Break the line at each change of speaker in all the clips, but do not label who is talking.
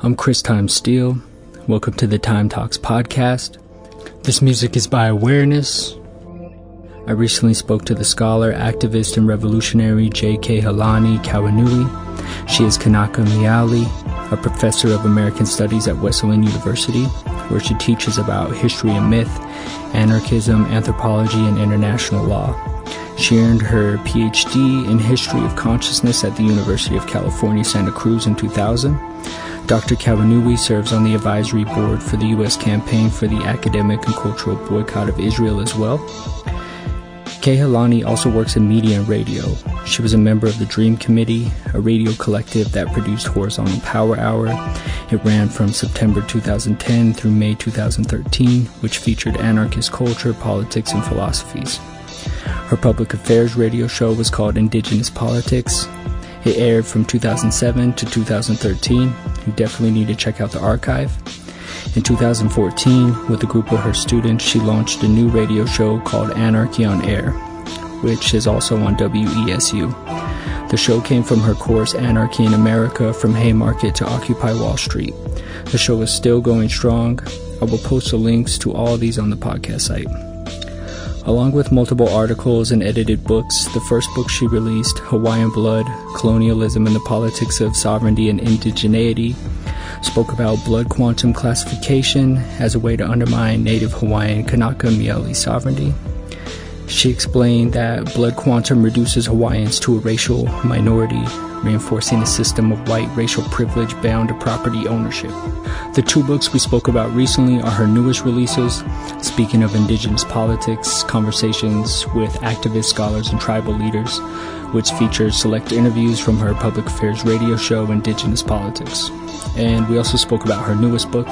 I'm Chris Time Steele. Welcome to the Time Talks podcast. This music is by Awareness. I recently spoke to the scholar, activist, and revolutionary Kēhaulani Kauanui. She is Kanaka Miali, a professor of American Studies at Wesleyan University, where she teaches about history and myth, anarchism, anthropology, and international law. She earned her PhD in History of Consciousness at the University of California, Santa Cruz in 2000. Dr. Kauanui serves on the advisory board for the U.S. campaign for the academic and cultural boycott of Israel as well. Kēhaulani also works in media and radio. She was a member of the Dream Committee, a radio collective that produced Horizontal Power Hour. It ran from September 2010 through May 2013, which featured anarchist culture, politics, and philosophies. Her public affairs radio show was called Indigenous Politics. It aired from 2007 to 2013. You definitely need to check out the archive. In 2014, with a group of her students, she launched a new radio show called Anarchy on Air, which is also on WESU. The show came from her course Anarchy in America, From Haymarket to Occupy Wall Street. The show is still going strong. I will post the links to all of these on the podcast site. Along with multiple articles and edited books, the first book she released, Hawaiian Blood, Colonialism and the Politics of Sovereignty and Indigeneity, spoke about blood quantum classification as a way to undermine Native Hawaiian Kanaka Miali sovereignty. She explained that blood quantum reduces Hawaiians to a racial minority, reinforcing a system of white racial privilege bound to property ownership. The two books we spoke about recently are her newest releases, Speaking of Indigenous Politics, Conversations with Activists, Scholars, and Tribal Leaders, which features select interviews from her public affairs radio show, Indigenous Politics. And we also spoke about her newest book,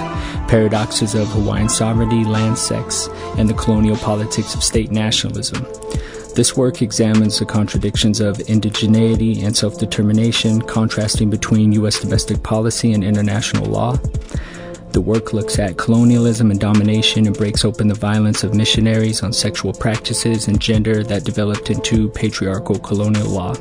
Paradoxes of Hawaiian Sovereignty, Land, Sex, and the Colonial Politics of State Nationalism. This work examines the contradictions of indigeneity and self-determination, contrasting between U.S. domestic policy and international law. The work looks at colonialism and domination and breaks open the violence of missionaries on sexual practices and gender that developed into patriarchal colonial law.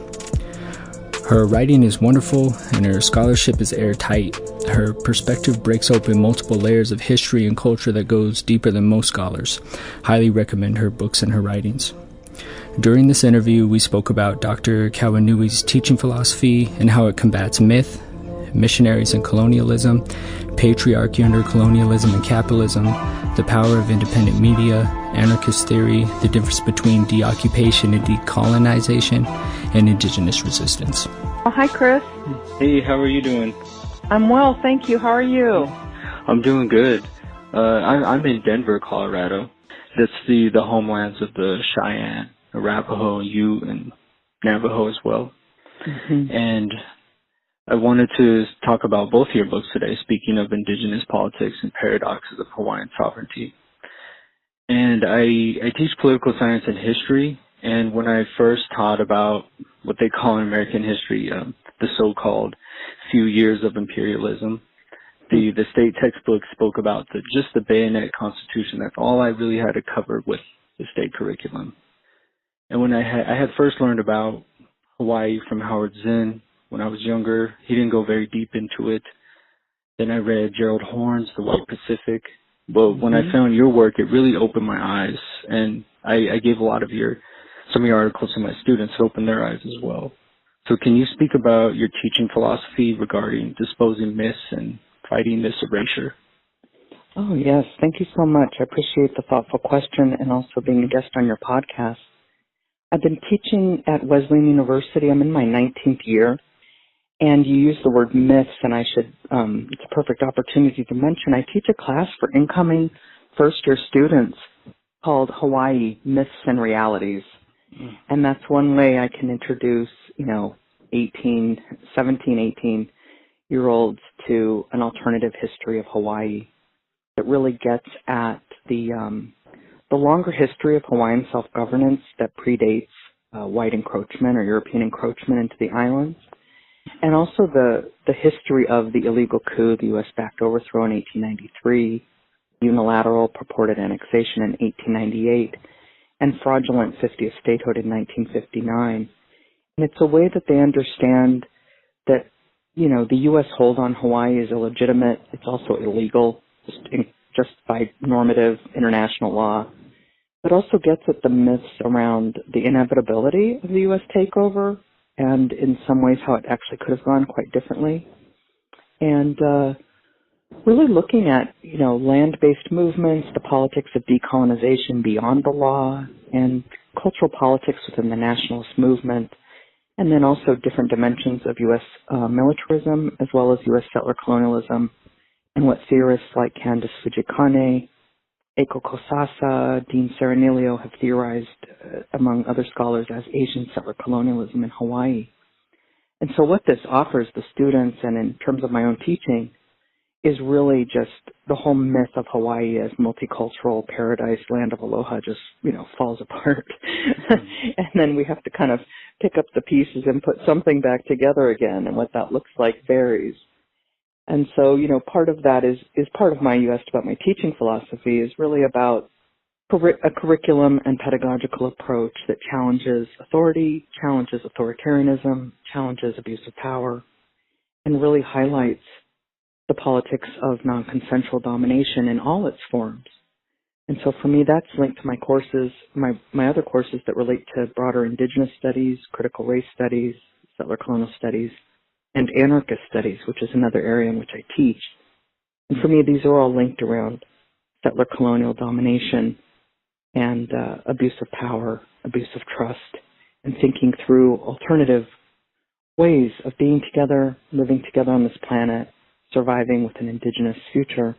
Her writing is wonderful and her scholarship is airtight. Her perspective breaks open multiple layers of history and culture that goes deeper than most scholars. Highly recommend her books and her writings. During this interview, we spoke about Dr. Kauanui's teaching philosophy and how it combats myth, missionaries and colonialism, patriarchy under colonialism and capitalism, the power of independent media, anarchist theory, the difference between deoccupation and decolonization, and indigenous resistance.
Oh, hi, Chris.
Hey, how are you doing?
I'm well, thank you. How are you?
I'm doing good. I'm in Denver, Colorado. That's the homelands of the Cheyenne, Arapaho, Ute, and Navajo as well.
Mm-hmm.
And I wanted to talk about both your books today, Speaking of Indigenous Politics and Paradoxes of Hawaiian Sovereignty. And I teach political science and history, and when I first taught about what they call in American history, the so-called few years of imperialism, the state textbook spoke about just the bayonet constitution. That's all I really had to cover with the state curriculum. And when I had first learned about Hawaii from Howard Zinn when I was younger, he didn't go very deep into it. Then I read Gerald Horne's The White Pacific. But when I found your work, it really opened my eyes, and I gave a lot of some of your articles to my students. It opened their eyes as well. So can you speak about your teaching philosophy regarding disposing myths and fighting this erasure?
Oh, yes. Thank you so much. I appreciate the thoughtful question and also being a guest on your podcast. I've been teaching at Wesleyan University. I'm in my 19th year. And you use the word myths, and I should, it's a perfect opportunity to mention, I teach a class for incoming first-year students called Hawaii Myths and Realities. And that's one way I can introduce, 17, 18-year-olds to an alternative history of Hawaii that really gets at the longer history of Hawaiian self-governance that predates white encroachment or European encroachment into the islands. And also the history of the illegal coup, the U.S.-backed overthrow in 1893, unilateral purported annexation in 1898, and fraudulent 50th statehood in 1959. And it's a way that they understand that the U.S. hold on Hawaii is illegitimate. It's also illegal, just by normative international law. But also gets at the myths around the inevitability of the U.S. takeover, and in some ways how it actually could have gone quite differently. And really looking at, land-based movements, the politics of decolonization beyond the law, and cultural politics within the nationalist movement, and then also different dimensions of U.S. Militarism, as well as U.S. settler colonialism, and what theorists like Candace Fujikane, Eiko Kosasa, Dean Serenilio have theorized, among other scholars, as Asian settler colonialism in Hawaii. And so what this offers the students, and in terms of my own teaching, is really just the whole myth of Hawaii as multicultural paradise, land of aloha, just, falls apart. And then we have to kind of pick up the pieces and put something back together again, and what that looks like varies. And so, part of that is part of my, you asked about my teaching philosophy, is really about a curriculum and pedagogical approach that challenges authority, challenges authoritarianism, challenges abuse of power, and really highlights the politics of non-consensual domination in all its forms. And so for me, that's linked to my courses, my other courses that relate to broader indigenous studies, critical race studies, settler colonial studies, and anarchist studies, which is another area in which I teach. And for me, these are all linked around settler colonial domination and abuse of power, abuse of trust, and thinking through alternative ways of being together, living together on this planet, surviving with an indigenous future,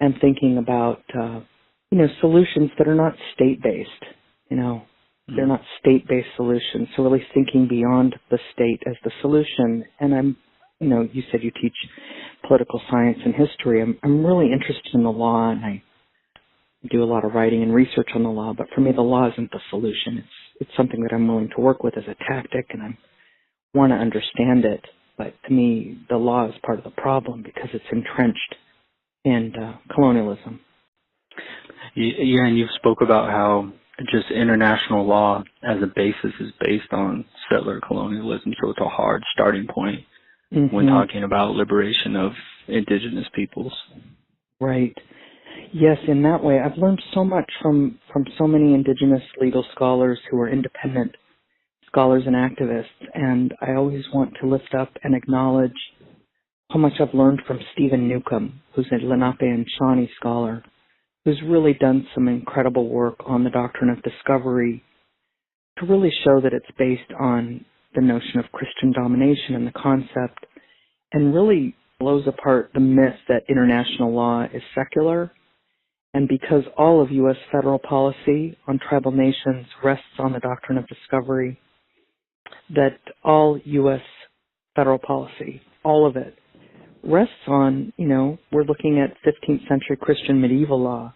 and thinking about, solutions that are not state-based, They're not state-based solutions. So really thinking beyond the state as the solution. And you said you teach political science and history. I'm really interested in the law, and I do a lot of writing and research on the law, but for me the law isn't the solution. It's something that I'm willing to work with as a tactic, and I want to understand it. But to me, the law is part of the problem because it's entrenched in colonialism.
Yeah, and you've spoke about how just international law as a basis is based on settler colonialism, so it's a hard starting point when talking about liberation of indigenous peoples.
Right. Yes, in that way, I've learned so much from so many indigenous legal scholars who are independent scholars and activists, and I always want to lift up and acknowledge how much I've learned from Stephen Newcomb, who's a Lenape and Shawnee scholar, who's really done some incredible work on the doctrine of discovery to really show that it's based on the notion of Christian domination and the concept, and really blows apart the myth that international law is secular. And because all of U.S. federal policy on tribal nations rests on the doctrine of discovery, that all U.S. federal policy, all of it, rests on, we're looking at 15th century Christian medieval law.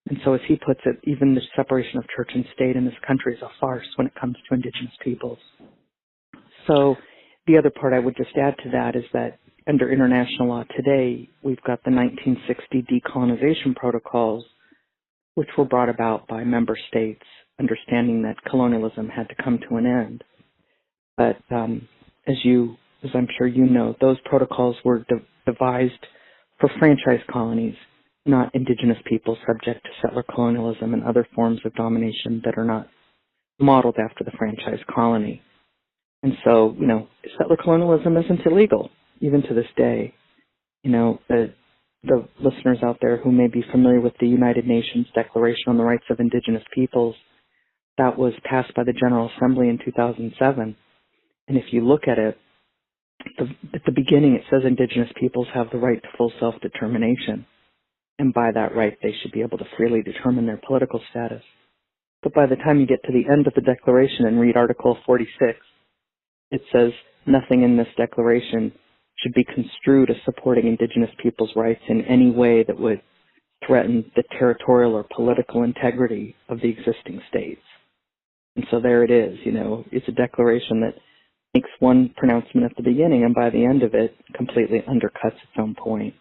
And so as he puts it, even the separation of church and state in this country is a farce when it comes to indigenous peoples. So the other part I would just add to that is that under international law today, we've got the 1960 Decolonization Protocols, which were brought about by member states, understanding that colonialism had to come to an end. But as I'm sure you know, those protocols were devised for franchise colonies, not indigenous people subject to settler colonialism and other forms of domination that are not modeled after the franchise colony. And so, settler colonialism isn't illegal, even to this day. The listeners out there who may be familiar with the United Nations Declaration on the Rights of Indigenous Peoples, that was passed by the General Assembly in 2007. And if you look at it, at the beginning it says indigenous peoples have the right to full self-determination. And by that right, they should be able to freely determine their political status. But by the time you get to the end of the declaration and read Article 46, it says nothing in this declaration should be construed as supporting indigenous peoples' rights in any way that would threaten the territorial or political integrity of the existing states. And so there it is, it's a declaration that makes one pronouncement at the beginning and by the end of it completely undercuts its own point.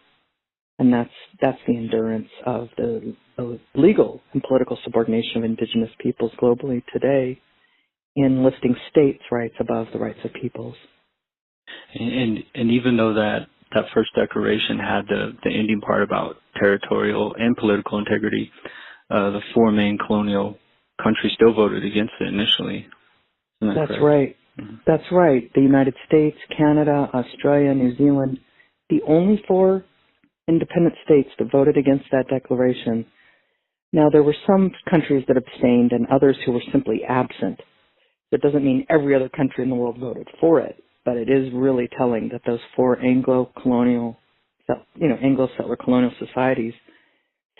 And that's the endurance of the legal and political subordination of indigenous peoples globally today in listing states' rights above the rights of peoples.
And even though that first declaration had the ending part about territorial and political integrity, the four main colonial countries still voted against it initially. Isn't that
That's
correct?
right.
Mm-hmm.
That's right. The United States, Canada, Australia, New Zealand, the only four independent states that voted against that declaration. Now, there were some countries that abstained and others who were simply absent. That doesn't mean every other country in the world voted for it, but it is really telling that those four Anglo-settler colonial societies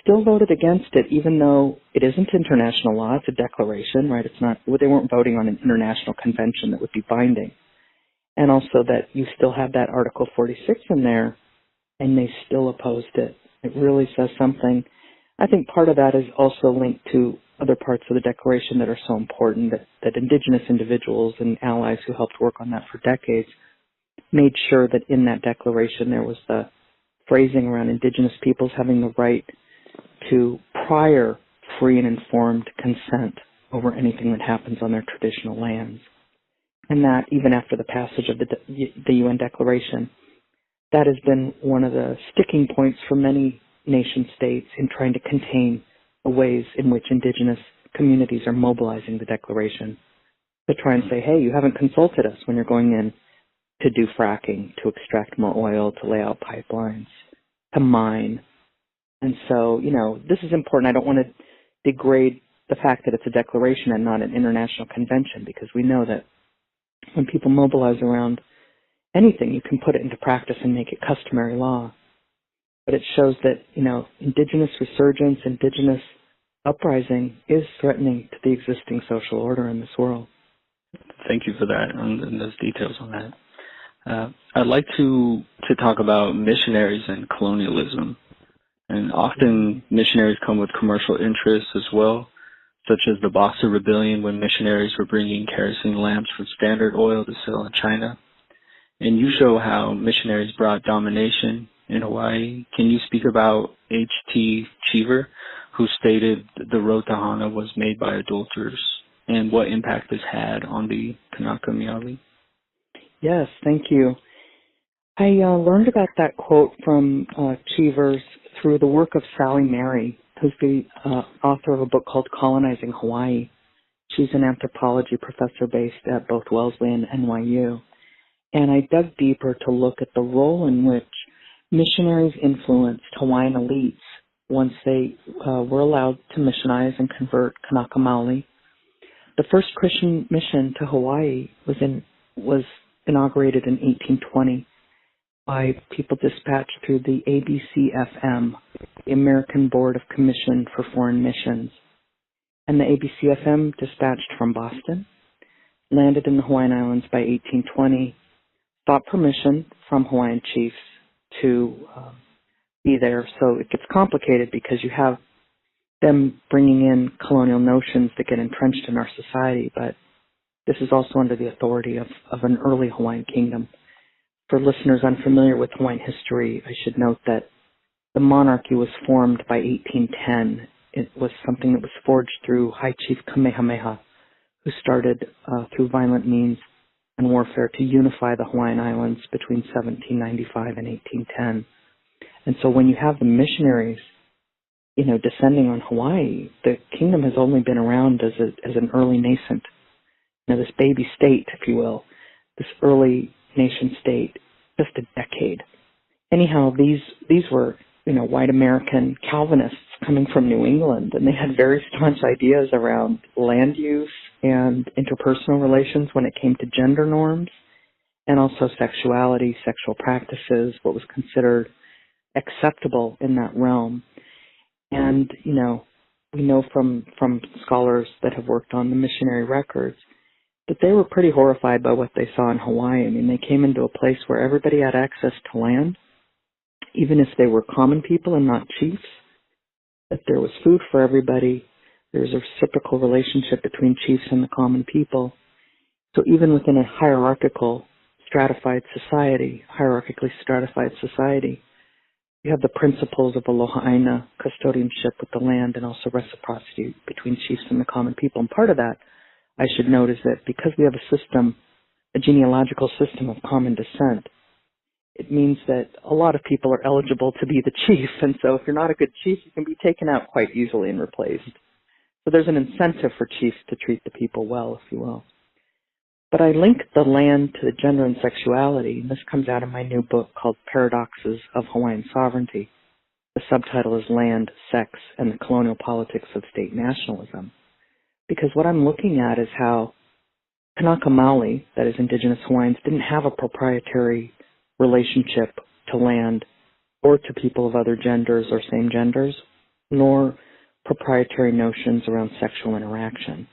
still voted against it, even though it isn't international law. It's a declaration, right? It's not. They weren't voting on an international convention that would be binding, and also that you still have that Article 46 in there, and they still opposed it. It really says something. I think part of that is also linked to other parts of the Declaration that are so important, that Indigenous individuals and allies who helped work on that for decades made sure that in that Declaration there was the phrasing around Indigenous peoples having the right to prior free and informed consent over anything that happens on their traditional lands. And that, even after the passage of the UN Declaration, that has been one of the sticking points for many nation states in trying to contain the ways in which Indigenous communities are mobilizing the Declaration to try and say, hey, you haven't consulted us when you're going in to do fracking, to extract more oil, to lay out pipelines, to mine. And so, this is important. I don't want to degrade the fact that it's a declaration and not an international convention, because we know that when people mobilize around anything, you can put it into practice and make it customary law. But it shows that, Indigenous resurgence, Indigenous uprising is threatening to the existing social order in this world.
Thank you for that and those details on that. I'd like to talk about missionaries and colonialism. And often missionaries come with commercial interests as well, such as the Boxer Rebellion, when missionaries were bringing kerosene lamps from Standard Oil to sell in China. And you show how missionaries brought domination in Hawaii. Can you speak about H.T. Cheever, who stated the road to Hana was made by adulterers, and what impact this had on the Kanaka Miali?
Yes, thank you. I learned about that quote from Cheever's through the work of Sally Mary, who's the author of a book called Colonizing Hawaii. She's an anthropology professor based at both Wellesley and NYU. And I dug deeper to look at the role in which missionaries influenced Hawaiian elites once they were allowed to missionize and convert Kanaka Maoli. The first Christian mission to Hawaii was inaugurated in 1820 by people dispatched through the ABCFM, the American Board of Commission for Foreign Missions. And the ABCFM dispatched from Boston, landed in the Hawaiian Islands by 1820, sought permission from Hawaiian chiefs to be there. So it gets complicated because you have them bringing in colonial notions that get entrenched in our society, but this is also under the authority of an early Hawaiian kingdom. For listeners unfamiliar with Hawaiian history, I should note that the monarchy was formed by 1810. It was something that was forged through High Chief Kamehameha, who started through violent means and warfare to unify the Hawaiian Islands between 1795 and 1810. And so when you have the missionaries, descending on Hawaii, the kingdom has only been around as an early nascent, this baby state, if you will, this early nation state, just a decade. Anyhow, these were, white American Calvinists coming from New England, and they had very staunch ideas around land use and interpersonal relations when it came to gender norms, and also sexuality, sexual practices, what was considered acceptable in that realm. And, we know from scholars that have worked on the missionary records that they were pretty horrified by what they saw in Hawaii. I mean, they came into a place where everybody had access to land, even if they were common people and not chiefs, that there was food for everybody. There was a reciprocal relationship between chiefs and the common people. So even within a hierarchically stratified society, you have the principles of aloha aina, custodianship with the land, and also reciprocity between chiefs and the common people. And part of that, I should note, is that because we have a system a genealogical system of common descent, it means that a lot of people are eligible to be the chief. And so if you're not a good chief, you can be taken out quite easily and replaced. So there's an incentive for chiefs to treat the people well, if you will. But I link the land to the gender and sexuality, and this comes out of my new book called Paradoxes of Hawaiian Sovereignty. The subtitle is Land, Sex, and the Colonial Politics of State Nationalism. Because what I'm looking at is how Kanaka Maoli, that is Indigenous Hawaiians, didn't have a proprietary relationship to land or to people of other genders or same genders, nor proprietary notions around sexual interaction.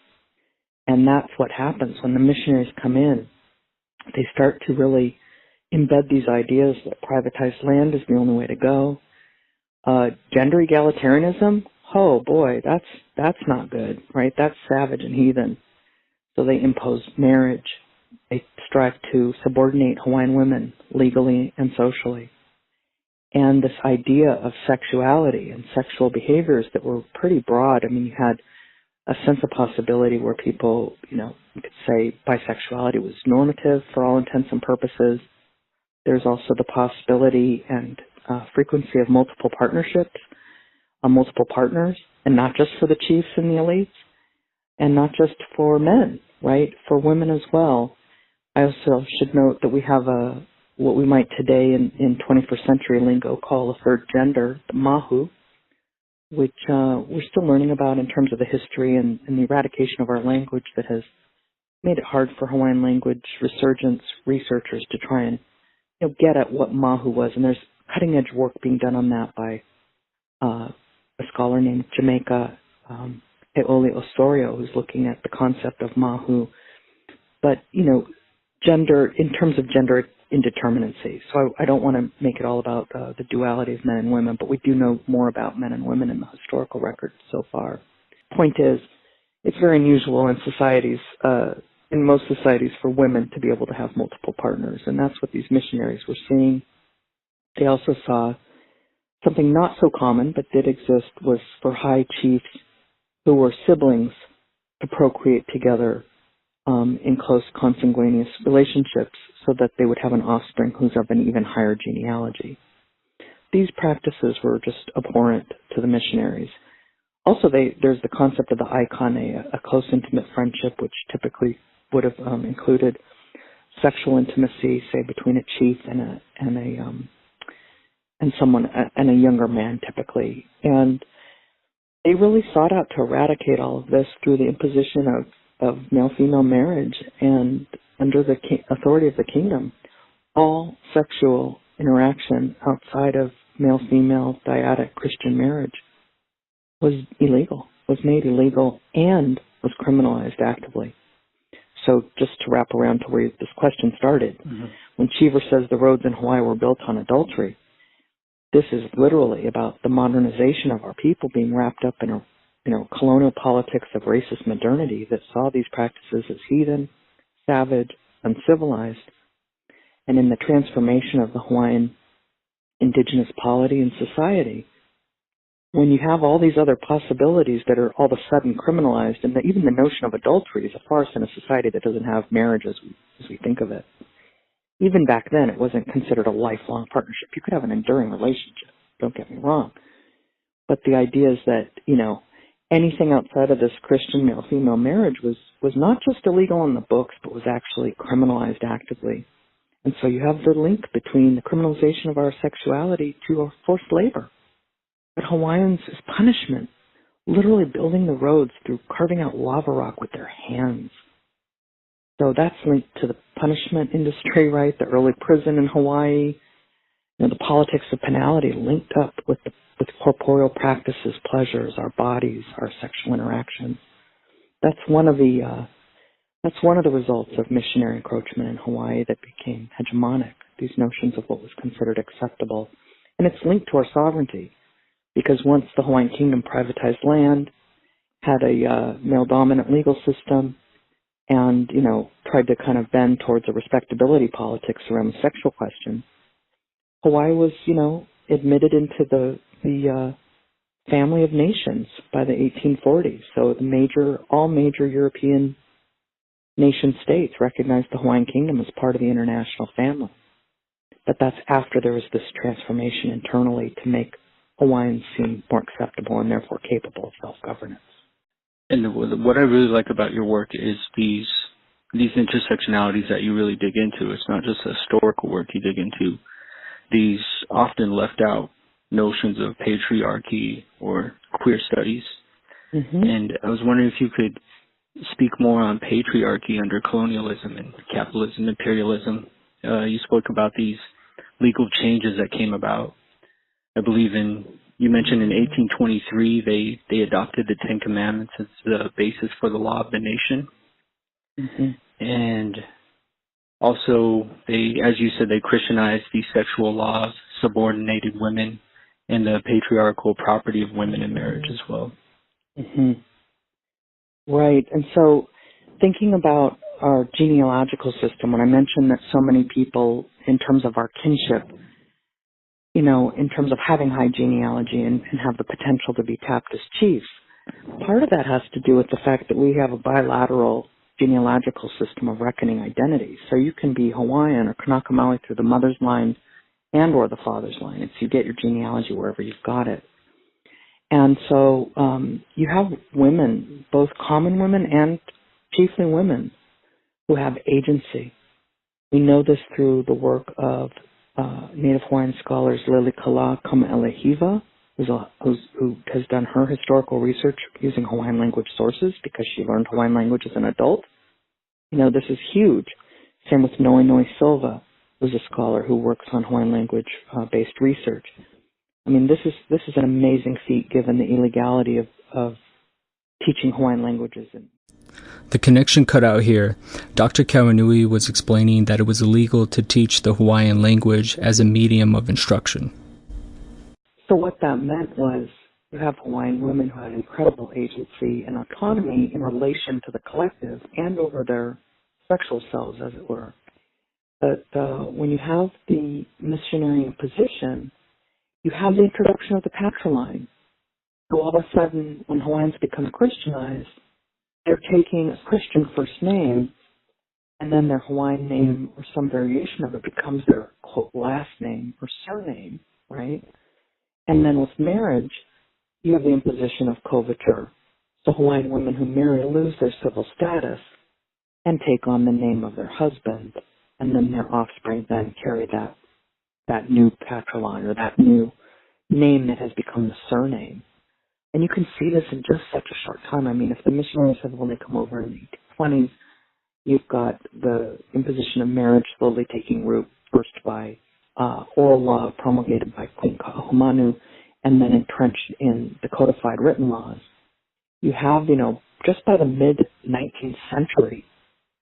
And that's what happens when the missionaries come in. They start to really embed these ideas that privatized land is the only way to go. Gender egalitarianism, oh boy, that's not good, right? That's savage and heathen. So they impose marriage. They strive to subordinate Hawaiian women legally and socially. And this idea of sexuality and sexual behaviors that were pretty broad. I mean, you had a sense of possibility where people, you could say bisexuality was normative for all intents and purposes. There's also the possibility and frequency of multiple partnerships, multiple partners, and not just for the chiefs and the elites, and not just for men, right? For women as well. I also should note that we have what we might today in 21st century lingo call a third gender, the mahu, which we're still learning about in terms of the history and the eradication of our language that has made it hard for Hawaiian language resurgence researchers to try and get at what mahu was. And there's cutting-edge work being done on that by a scholar named Jamaica Eoli Osorio, who's looking at the concept of mahu. But, gender, in terms of gender indeterminacy. So I don't want to make it all about the duality of men and women, but we do know more about men and women in the historical record so far. Point is, it's very unusual in societies, in most societies, for women to be able to have multiple partners, and that's what these missionaries were seeing. They also saw something not so common, but did exist, was for high chiefs who were siblings to procreate together in close consanguineous relationships so that they would have an offspring who's of an even higher genealogy. These practices were just abhorrent to the missionaries. Also, there's the concept of the aikane, a close intimate friendship, which typically would have included sexual intimacy, say between a chief and a younger man, typically. And they really sought out to eradicate all of this through the imposition of male-female marriage, and under the authority of the kingdom, all sexual interaction outside of male-female dyadic Christian marriage was illegal, was made illegal, and was criminalized actively. So just to wrap around to where this question started, when Cheever says the roads in Hawaii were built on adultery, this is literally about the modernization of our people being wrapped up in a colonial politics of racist modernity that saw these practices as heathen, savage, uncivilized. And in the transformation of the Hawaiian indigenous polity and society, when you have all these other possibilities that are all of a sudden criminalized, and even the notion of adultery is a farce in a society that doesn't have marriage as we think of it. Even back then, it wasn't considered a lifelong partnership. You could have an enduring relationship, don't get me wrong. But the idea is that, anything outside of this Christian male-female marriage was not just illegal on the books, but was actually criminalized actively. And so you have the link between the criminalization of our sexuality to our forced labor. But Hawaiians is punishment, literally building the roads through carving out lava rock with their hands. So that's linked to the punishment industry, right? The early prison in Hawaii, the politics of penalty linked up with corporeal practices, pleasures, our bodies, our sexual interactions. That's one of the results of missionary encroachment in Hawaii that became hegemonic. These notions of what was considered acceptable, and it's linked to our sovereignty, because once the Hawaiian Kingdom privatized land, had a male-dominant legal system, and tried to kind of bend towards a respectability politics around the sexual question, Hawaii was, admitted into the family of nations by the 1840s. So all major European nation states recognized the Hawaiian Kingdom as part of the international family. But that's after there was this transformation internally to make Hawaiians seem more acceptable and therefore capable of self-governance.
And what I really like about your work is these intersectionalities that you really dig into. It's not just historical work you dig into. These often left out notions of patriarchy or queer studies.
Mm-hmm.
And I was wondering if you could speak more on patriarchy under colonialism and capitalism, imperialism. You spoke about these legal changes that came about. I believe you mentioned in 1823 they adopted the Ten Commandments as the basis for the law of the nation.
Mm-hmm.
And also, as you said, they Christianized these sexual laws, subordinated women, and the patriarchal property of women in marriage as well.
Mm-hmm. Right. And so thinking about our genealogical system, when I mentioned that so many people, in terms of our kinship, in terms of having high genealogy and have the potential to be tapped as chiefs, part of that has to do with the fact that we have a bilateral genealogical system of reckoning identity. So you can be Hawaiian or Kanaka Maoli through the mother's line and or the father's line. It's you get your genealogy wherever you've got it. And so you have women, both common women and chiefly women, who have agency. We know this through the work of Native Hawaiian scholars Lili Kala Kamaelehiva, who has done her historical research using Hawaiian language sources because she learned Hawaiian language as an adult. This is huge. Same with Noe Silva, who's a scholar who works on Hawaiian language-based research. I mean, this is an amazing feat given the illegality of teaching Hawaiian languages.
The connection cut out here. Dr. Kauanui was explaining that it was illegal to teach the Hawaiian language as a medium of instruction.
So what that meant was you have Hawaiian women who had incredible agency and autonomy in relation to the collective and over their sexual selves, as it were. But when you have the missionary position, you have the introduction of the patriline. So all of a sudden, when Hawaiians become Christianized, they're taking a Christian first name, and then their Hawaiian name or some variation of it becomes their, quote, last name or surname, right? And then with marriage, you have the imposition of coverture. So Hawaiian women who marry lose their civil status and take on the name of their husband, and then their offspring then carry that new patriline or that new name that has become the surname. And you can see this in just such a short time. I mean, if the missionaries have only come over in the 1820s, you've got the imposition of marriage slowly taking root, first by oral law promulgated by Queen Ka'ahumanu, and then entrenched in the codified written laws. You have, just by the mid-19th century,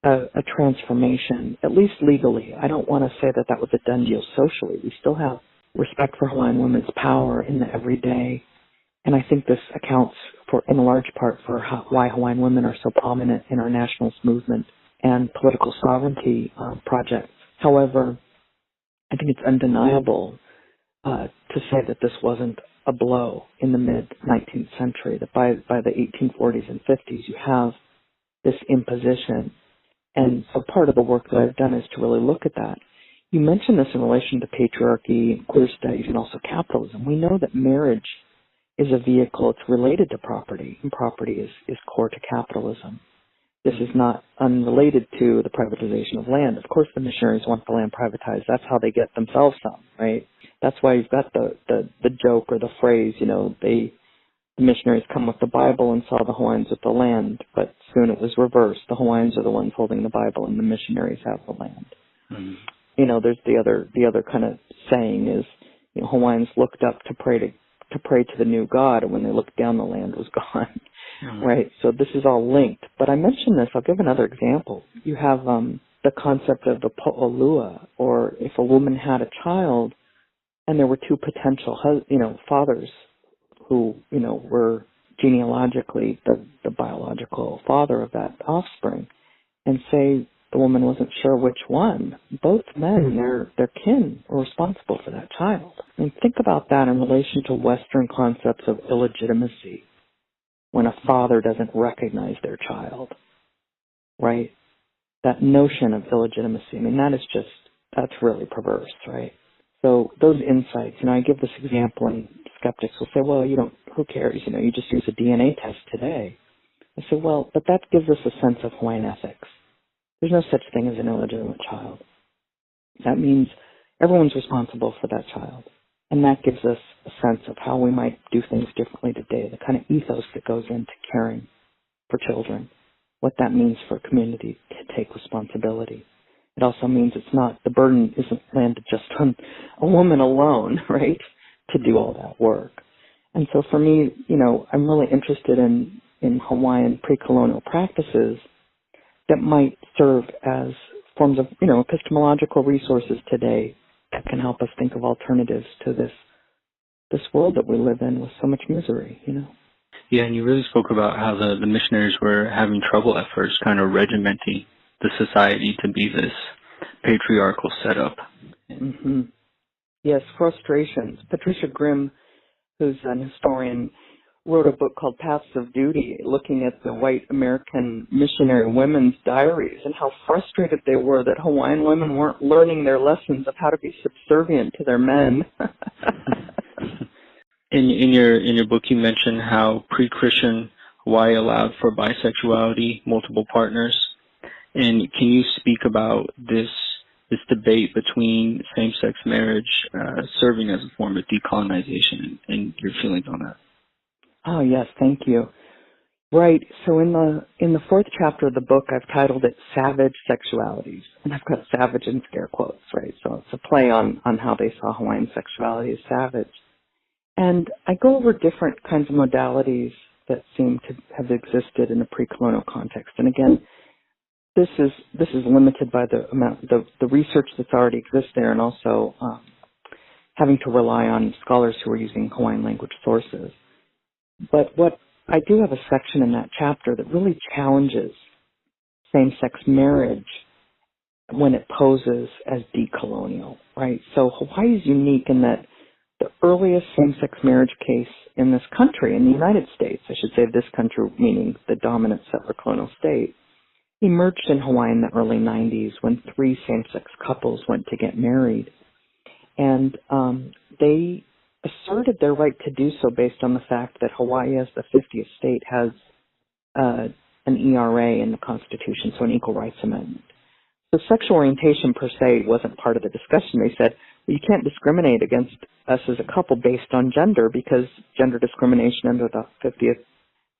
a transformation, at least legally. I don't want to say that was a done deal socially. We still have respect for Hawaiian women's power in the everyday. And I think this accounts for, in large part, for why Hawaiian women are so prominent in our nationalist movement and political sovereignty projects. However, I think it's undeniable to say that this wasn't a blow in the mid-19th century, that by the 1840s and 50s you have this imposition. And so part of the work that I've done is to really look at that. You mentioned this in relation to patriarchy, queer studies, and also capitalism. We know that marriage is a vehicle. It's related to property, and property is core to capitalism. This is not unrelated to the privatization of land. Of course, the missionaries want the land privatized. That's how they get themselves some, right? That's why you've got the joke or the phrase, the missionaries come with the Bible and saw the Hawaiians with the land, but soon it was reversed. The Hawaiians are the ones holding the Bible, and the missionaries have the land. Mm-hmm. There's the other kind of saying is, Hawaiians looked up to pray to the new God, and when they looked down, the land was gone. Mm-hmm. Right? So this is all linked. But I mentioned this. I'll give another example. You have the concept of the po'olua, or if a woman had a child, and there were two potential, fathers who, were genealogically the biological father of that offspring, and say the woman wasn't sure which one, both men, their kin, were responsible for that child. I mean, think about that in relation to Western concepts of illegitimacy, when a father doesn't recognize their child, right? that notion of illegitimacy. I mean, that's really perverse, right? So those insights, I give this example and skeptics will say, well, who cares? You just use a DNA test today. I say, well, but that gives us a sense of Hawaiian ethics. There's no such thing as an illegitimate child. That means everyone's responsible for that child. And that gives us a sense of how we might do things differently today, the kind of ethos that goes into caring for children, what that means for a community to take responsibility. It also means the burden isn't landed just on a woman alone, right, to do all that work. And so for me, I'm really interested in Hawaiian pre-colonial practices that might serve as forms of, epistemological resources today that can help us think of alternatives to this world that we live in with so much misery,
Yeah, and you really spoke about how the missionaries were having trouble at first kind of regimenting the society to be this patriarchal setup.
Mm-hmm. Yes, frustrations. Patricia Grimm, who's an historian, wrote a book called Paths of Duty, looking at the white American missionary women's diaries and how frustrated they were that Hawaiian women weren't learning their lessons of how to be subservient to their men.
In your book, you mentioned how pre-Christian Hawaii allowed for bisexuality, multiple partners, and can you speak about this debate between same-sex marriage serving as a form of decolonization and your feelings on that?
Oh yes, thank you. Right. So in the fourth chapter of the book, I've titled it "Savage Sexualities," and I've got "savage" in scare quotes, right? So it's a play on how they saw Hawaiian sexuality as savage. And I go over different kinds of modalities that seem to have existed in a pre-colonial context. And again, this is limited by the research that's already exists there, and also having to rely on scholars who are using Hawaiian language sources. But what I do have a section in that chapter that really challenges same-sex marriage when it poses as decolonial, right? So Hawaii is unique in that the earliest same-sex marriage case in this country, in the United States, I should say this country meaning the dominant settler colonial state, emerged in Hawaii in the early 90s when 3 same-sex couples went to get married. And they asserted their right to do so based on the fact that Hawaii, as the 50th state, has an ERA in the Constitution, so an Equal Rights Amendment. So sexual orientation per se wasn't part of the discussion. They said, well, you can't discriminate against us as a couple based on gender because gender discrimination under the 50th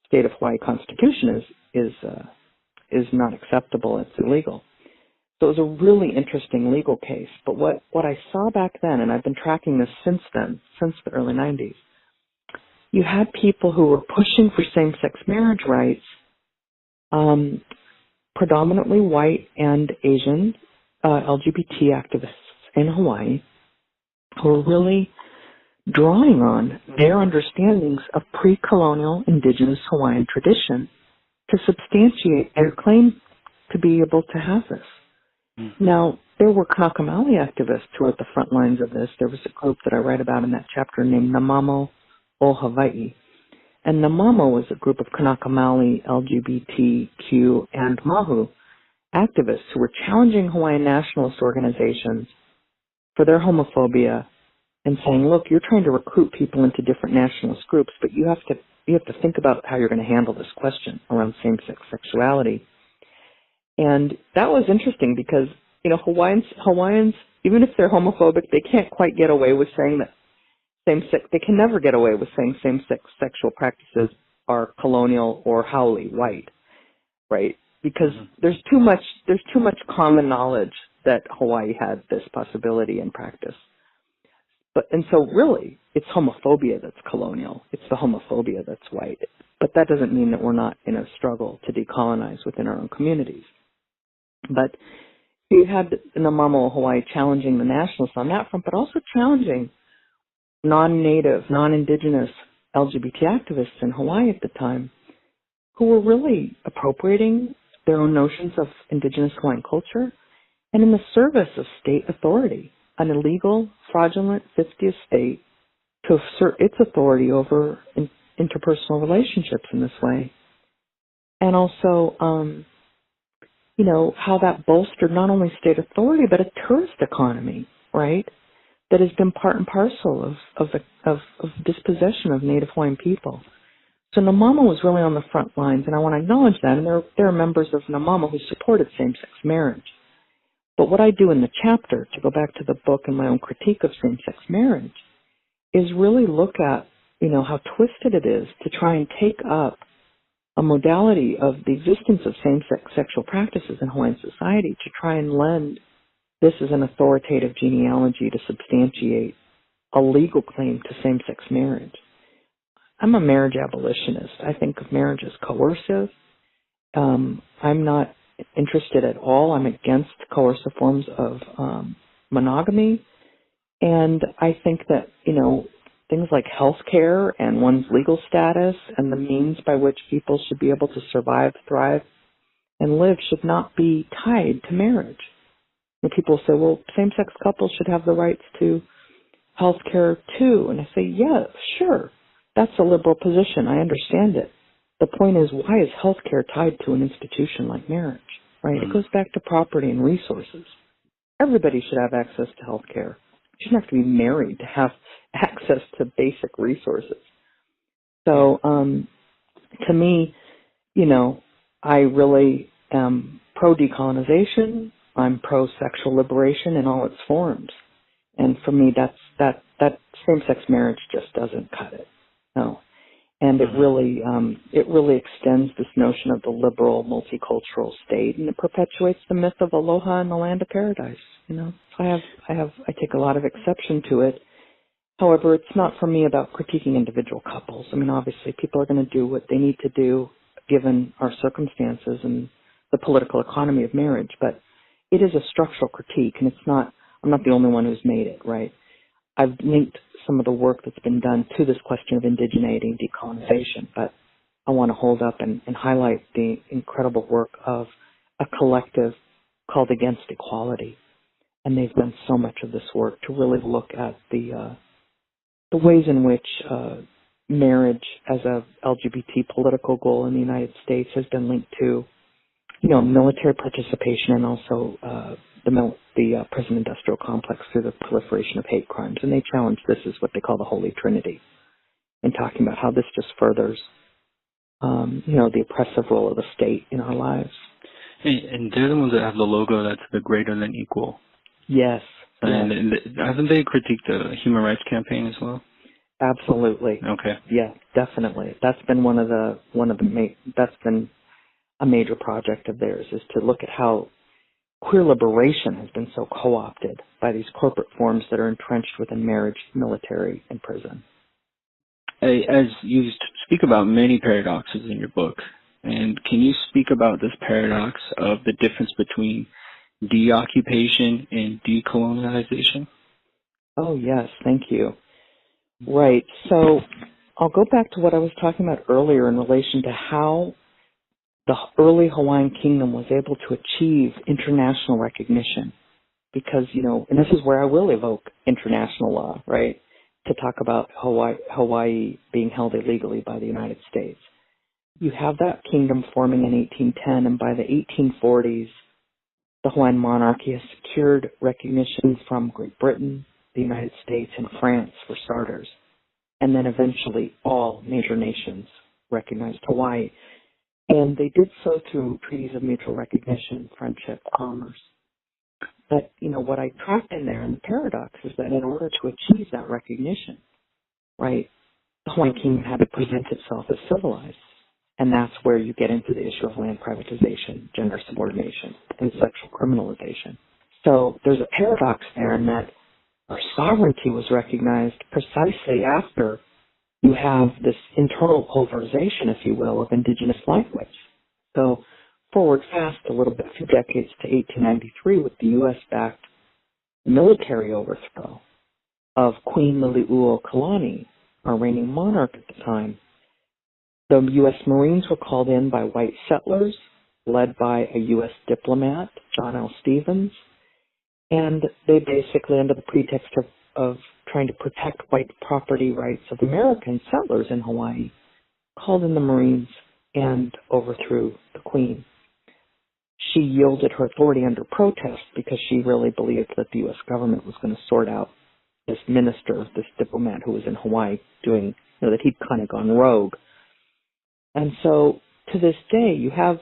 state of Hawaii Constitution is not acceptable. It's illegal. So it was a really interesting legal case. But what I saw back then, and I've been tracking this since then, since the early 90s, you had people who were pushing for same-sex marriage rights, predominantly white and Asian LGBT activists in Hawaii, who were really drawing on their understandings of pre-colonial indigenous Hawaiian tradition to substantiate their claim to be able to have this. Now, there were Kanakamali activists who were at the front lines of this. There was a group that I write about in that chapter named Namamo o Hawaii. And Namamo was a group of Kanakamali, LGBTQ, and Mahu activists who were challenging Hawaiian nationalist organizations for their homophobia and saying, look, you're trying to recruit people into different nationalist groups, but you have to think about how you're going to handle this question around same-sex sexuality. And that was interesting because, Hawaiians, even if they're homophobic, they can't quite get away with saying that they can never get away with saying same-sex sexual practices are colonial or haole, white, right? Because there's too much common knowledge that Hawaii had this possibility in practice. And so really, it's homophobia that's colonial. It's the homophobia that's white. But that doesn't mean that we're not in a struggle to decolonize within our own communities. But you had Namamo Hawaii challenging the nationalists on that front, but also challenging non-native, non-indigenous LGBT activists in Hawaii at the time who were really appropriating their own notions of indigenous Hawaiian culture and in the service of state authority, an illegal, fraudulent 50th state to assert its authority over interpersonal relationships in this way. And also, how that bolstered not only state authority, but a tourist economy, right? That has been part and parcel of dispossession of Native Hawaiian people. So Namama was really on the front lines, and I want to acknowledge that. And there are members of Namama who supported same-sex marriage. But what I do in the chapter, to go back to the book and my own critique of same-sex marriage, is really look at, how twisted it is to try and take up a modality of the existence of same-sex sexual practices in Hawaiian society to try and lend this as an authoritative genealogy to substantiate a legal claim to same-sex marriage. I'm a marriage abolitionist. I think of marriage as coercive. I'm not interested at all. I'm against coercive forms of monogamy. And I think that, things like health care and one's legal status and the means by which people should be able to survive, thrive, and live should not be tied to marriage. And people say, well, same-sex couples should have the rights to health care too. And I say, yeah, sure. That's a liberal position. I understand it. The point is, why is health care tied to an institution like marriage, right? It goes back to property and resources. Everybody should have access to health care. You shouldn't have to be married to have access to basic resources. So, to me, I really am pro-decolonization. I'm pro-sexual liberation in all its forms. And for me, that same-sex marriage just doesn't cut it. No. And it really extends this notion of the liberal multicultural state, and it perpetuates the myth of aloha in the land of paradise. I take a lot of exception to it. However, it's not for me about critiquing individual couples. I mean, obviously, people are going to do what they need to do given our circumstances and the political economy of marriage. But it is a structural critique, and I'm not the only one who's made it, right? I've linked some of the work that's been done to this question of indigeneity and decolonization, but I want to hold up and highlight the incredible work of a collective called Against Equality. And they've done so much of this work to really look at the ways in which marriage as a LGBT political goal in the United States has been linked to, military participation and also the prison-industrial complex through the proliferation of hate crimes. And they challenge this as what they call the Holy Trinity, in talking about how this just furthers, the oppressive role of the state in our lives.
And they're the ones that have the logo that's the greater than equal.
Yes.
And haven't they critiqued the Human Rights Campaign as well?
Absolutely.
Okay.
Yeah, definitely. That's been that's been a major project of theirs, is to look at how queer liberation has been so co-opted by these corporate forms that are entrenched within marriage, military, and prison.
As you speak about many paradoxes in your book, and can you speak about this paradox of the difference between deoccupation and decolonization?
Oh, yes. Thank you. Right. So I'll go back to what I was talking about earlier in relation to how the early Hawaiian kingdom was able to achieve international recognition. Because, and this is where I will evoke international law, right, to talk about Hawaii being held illegally by the United States. You have that kingdom forming in 1810, and by the 1840s, the Hawaiian monarchy has secured recognition from Great Britain, the United States, and France, for starters. And then eventually all major nations recognized Hawaii. And they did so through treaties of mutual recognition, friendship, commerce. But, what I trapped in there in the paradox is that in order to achieve that recognition, right, the Hawaiian kingdom had to present itself as civilized. And that's where you get into the issue of land privatization, gender subordination, and sexual criminalization. So there's a paradox there in that our sovereignty was recognized precisely after you have this internal pulverization, if you will, of indigenous language. So forward fast a little bit, a few decades to 1893 with the U.S.-backed military overthrow of Queen Liliuokalani, our reigning monarch at the time. The U.S. Marines were called in by white settlers, led by a U.S. diplomat, John L. Stevens, and they basically, under the pretext of trying to protect white property rights of American settlers in Hawaii, called in the Marines and overthrew the Queen. she yielded her authority under protest because she really believed that the U.S. government was going to sort out this minister, this diplomat who was in Hawaii doing, that he'd kind of gone rogue. And so to this day, you have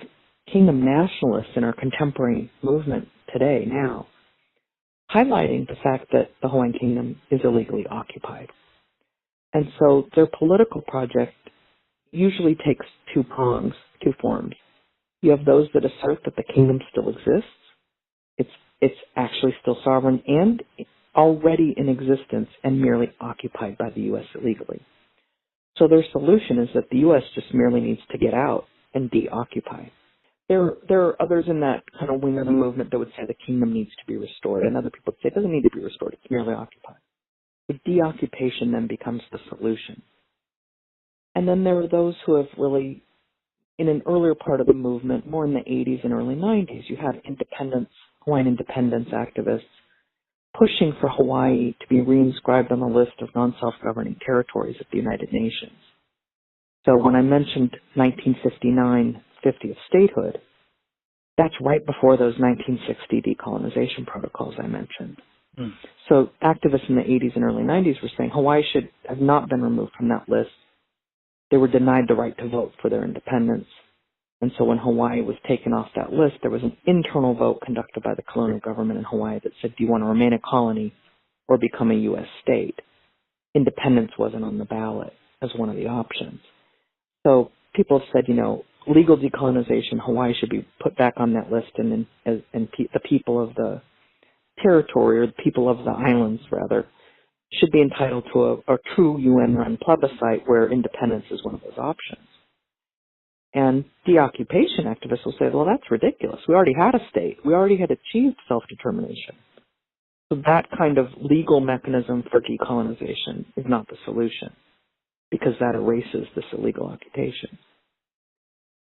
kingdom nationalists in our contemporary movement today now highlighting the fact that the Hawaiian kingdom is illegally occupied. And so their political project usually takes two forms. You have those that assert that the kingdom still exists, it's actually still sovereign and already in existence and merely occupied by the U.S. illegally. So their solution is that the U.S. just merely needs to get out and deoccupy. There are others in that kind of wing of the movement that would say the kingdom needs to be restored, and other people would say it doesn't need to be restored, it's merely occupied. The deoccupation then becomes the solution. And then there are those who have really, in an earlier part of the movement, more in the 80s and early 90s, you had Hawaiian independence activists pushing for Hawaii to be reinscribed on the list of non-self-governing territories of the United Nations. So when I mentioned 1959, 50th statehood, that's right before those 1960 Decolonization Protocols I mentioned. So activists in the 80s and early 90s were saying Hawaii should have not been removed from that list. They were denied the right to vote for their independence. And so when Hawaii was taken off that list, there was an internal vote conducted by the colonial government in Hawaii that said, do you want to remain a colony or become a U.S. state? Independence wasn't on the ballot as one of the options. So people have said, legal decolonization, Hawaii should be put back on that list, and the people of the territory, or the people of the islands, rather, should be entitled to a true UN-run plebiscite where independence is one of those options. And deoccupation activists will say, well, that's ridiculous. We already had a state. We already had achieved self-determination. So that kind of legal mechanism for decolonization is not the solution, because that erases this illegal occupation.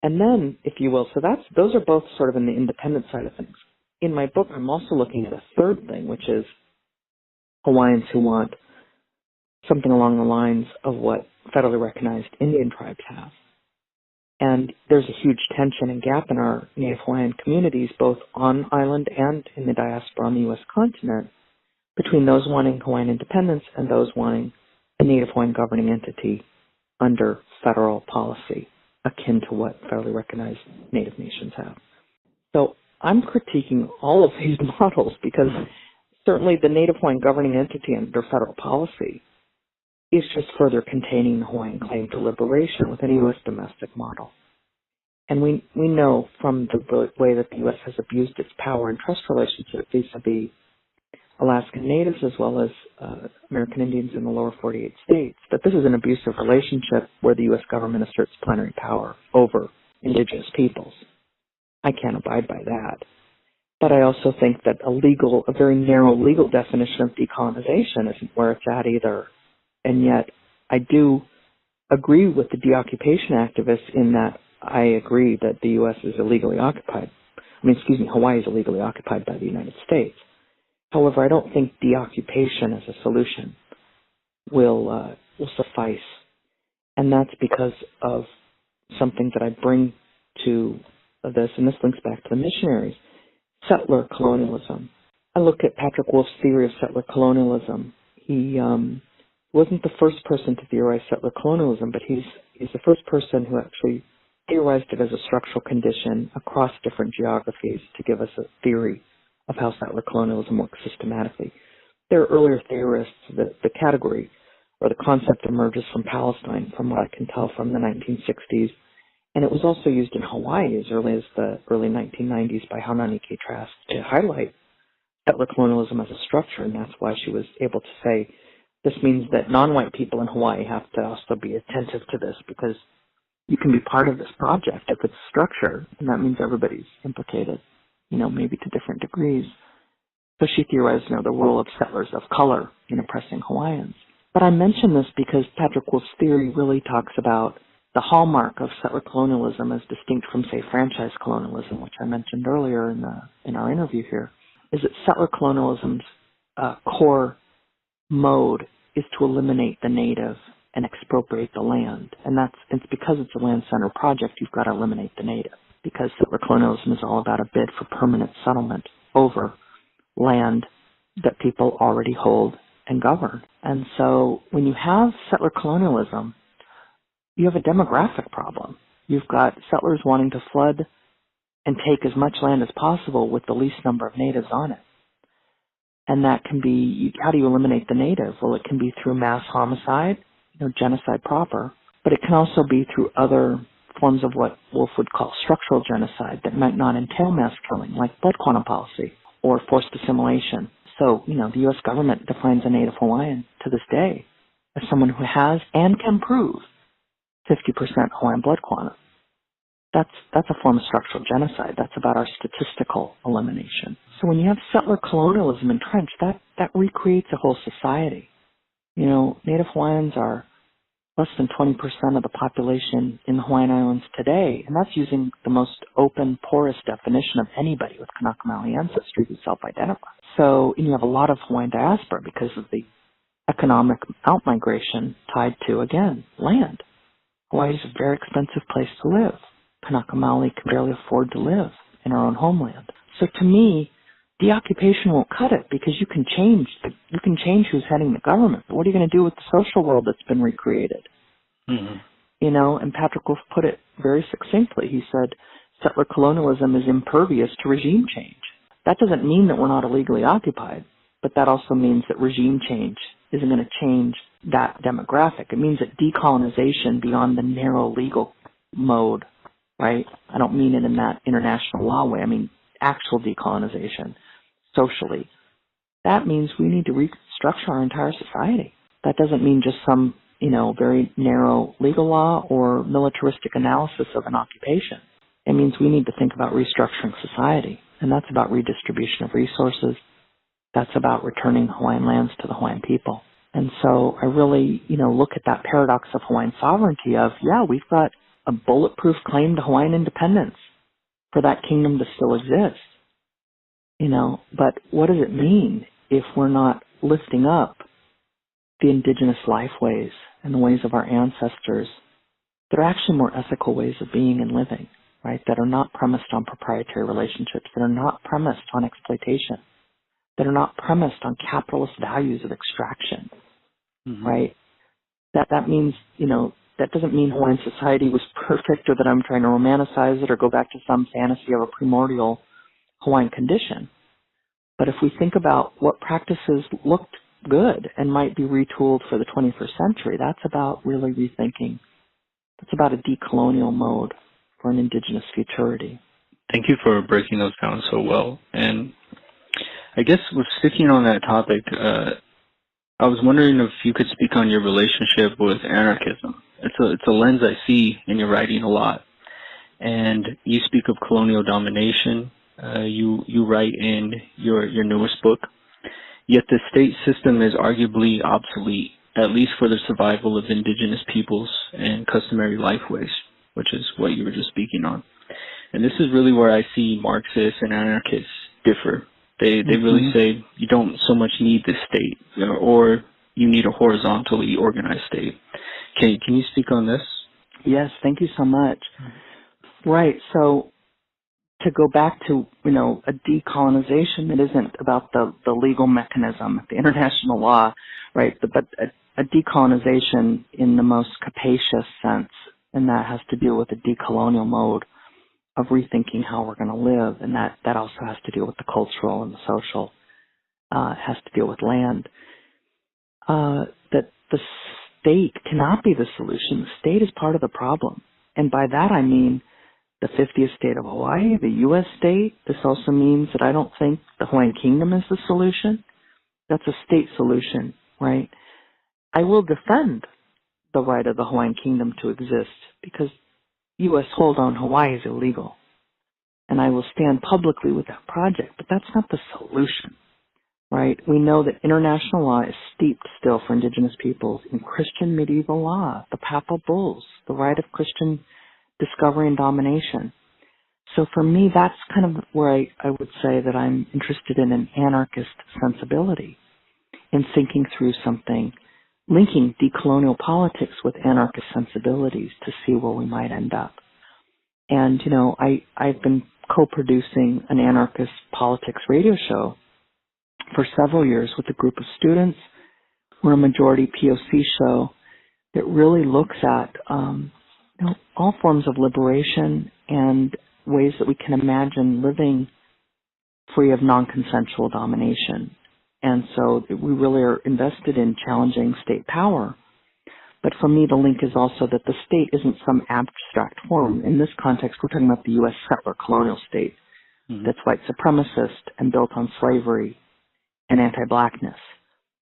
And then, if you will, those are both sort of in the independent side of things. In my book, I'm also looking at a third thing, which is Hawaiians who want something along the lines of what federally recognized Indian tribes have. And there's a huge tension and gap in our Native Hawaiian communities, both on island and in the diaspora on the U.S. continent, between those wanting Hawaiian independence and those wanting a Native Hawaiian governing entity under federal policy, akin to what federally recognized Native nations have. So I'm critiquing all of these models because certainly the Native Hawaiian governing entity under federal policy is just further containing the Hawaiian claim to liberation within a U.S. domestic model. And we know from the way that the U.S. has abused its power and trust relationship vis-a-vis Alaskan Natives as well as American Indians in the lower 48 states, that this is an abusive relationship where the U.S. government asserts plenary power over indigenous peoples. I can't abide by that. But I also think that a very narrow legal definition of decolonization isn't where it's at either. And yet I do agree with the deoccupation activists in that I agree that the U.S. is illegally occupied. Hawaii is illegally occupied by the United States. However, I don't think deoccupation as a solution will suffice. And that's because of something that I bring to this, and this links back to the missionaries, settler colonialism. I look at Patrick Wolf's theory of settler colonialism. He wasn't the first person to theorize settler colonialism, but he's the first person who actually theorized it as a structural condition across different geographies to give us a theory of how settler colonialism works systematically. There are earlier theorists that the category or the concept emerges from Palestine, from what I can tell, from the 1960s, and it was also used in Hawaii as early as the early 1990s by Haunani K. Trask to highlight settler colonialism as a structure, and that's why she was able to say, this means that non-white people in Hawaii have to also be attentive to this, because you can be part of this project if it's structure, and that means everybody's implicated, maybe to different degrees. So she theorized, the role of settlers of color in oppressing Hawaiians. But I mention this because Patrick Wolf's theory really talks about the hallmark of settler colonialism as distinct from, say, franchise colonialism, which I mentioned earlier in our interview here, is that settler colonialism's core mode is to eliminate the native and expropriate the land. And it's because it's a land-centered project, you've got to eliminate the native. because settler colonialism is all about a bid for permanent settlement over land that people already hold and govern. And so when you have settler colonialism, you have a demographic problem. You've got settlers wanting to flood and take as much land as possible with the least number of natives on it. And that can be, how do you eliminate the native? Well, it can be through mass homicide, genocide proper, but it can also be through other forms of what Wolf would call structural genocide that might not entail mass killing, like blood quantum policy or forced assimilation. So, the U.S. government defines a Native Hawaiian to this day as someone who has and can prove 50% Hawaiian blood quantum. That's a form of structural genocide. That's about our statistical elimination. So when you have settler colonialism entrenched, that recreates a whole society. Native Hawaiians are less than 20% of the population in the Hawaiian Islands today, and that's using the most open, porous definition of anybody with Kanaka Maoli ancestry who self-identify. So you have a lot of Hawaiian diaspora because of the economic outmigration tied to, again, land. Hawaii is a very expensive place to live. Kanaka Maoli can barely afford to live in our own homeland. So to me, deoccupation won't cut it because you can change who's heading the government. But what are you going to do with the social world that's been recreated? Mm-hmm. And Patrick Wolf put it very succinctly. He said, settler colonialism is impervious to regime change. That doesn't mean that we're not illegally occupied, but that also means that regime change isn't going to change that demographic. It means that decolonization beyond the narrow legal mode, right? I don't mean it in that international law way. I mean actual decolonization socially. That means we need to restructure our entire society. That doesn't mean just some, very narrow legal law or militaristic analysis of an occupation. It means we need to think about restructuring society, and that's about redistribution of resources. That's about returning Hawaiian lands to the Hawaiian people. And so I really, look at that paradox of Hawaiian sovereignty of, we've got a bulletproof claim to Hawaiian independence for that kingdom to still exist. But what does it mean if we're not lifting up the indigenous lifeways and the ways of our ancestors that are actually more ethical ways of being and living, right? That are not premised on proprietary relationships, that are not premised on exploitation, that are not premised on capitalist values of extraction, right? That means, that doesn't mean Hawaiian society was perfect or that I'm trying to romanticize it or go back to some fantasy of a primordial Hawaiian condition. But if we think about what practices looked good and might be retooled for the 21st century, that's about really rethinking. That's about a decolonial mode for an indigenous futurity.
Thank you for breaking those down so well. And I guess with sticking on that topic, I was wondering if you could speak on your relationship with anarchism. It's a lens I see in your writing a lot. And you speak of colonial domination. You write in your newest book, yet the state system is arguably obsolete, at least for the survival of indigenous peoples and customary lifeways, which is what you were just speaking on. And this is really where I see Marxists and anarchists differ. They really say you don't so much need the state, or you need a horizontally organized state. Can you speak on this?
Yes, thank you so much. Right, so to go back to, a decolonization that isn't about the legal mechanism, the international law, right, but a decolonization in the most capacious sense, and that has to do with a decolonial mode of rethinking how we're going to live, and that also has to deal with the cultural and the social, has to deal with land. That the state cannot be the solution. The state is part of the problem. And by that I mean the 50th state of Hawaii, the U.S. state. This also means that I don't think the Hawaiian Kingdom is the solution. That's a state solution, right? I will defend the right of the Hawaiian Kingdom to exist because U.S. hold on Hawaii is illegal. And I will stand publicly with that project, but that's not the solution, right? We know that international law is steeped still for indigenous peoples in Christian medieval law, the papal bulls, the right of Christian discovery and domination. So for me, that's kind of where I would say that I'm interested in an anarchist sensibility in thinking through something, linking decolonial politics with anarchist sensibilities to see where we might end up. And, I've been co-producing an anarchist politics radio show for several years with a group of students. We're a majority POC show that really looks at all forms of liberation and ways that we can imagine living free of non-consensual domination. And so we really are invested in challenging state power. But for me, the link is also that the state isn't some abstract form. In this context, we're talking about the U.S. settler colonial state that's white supremacist and built on slavery and anti-blackness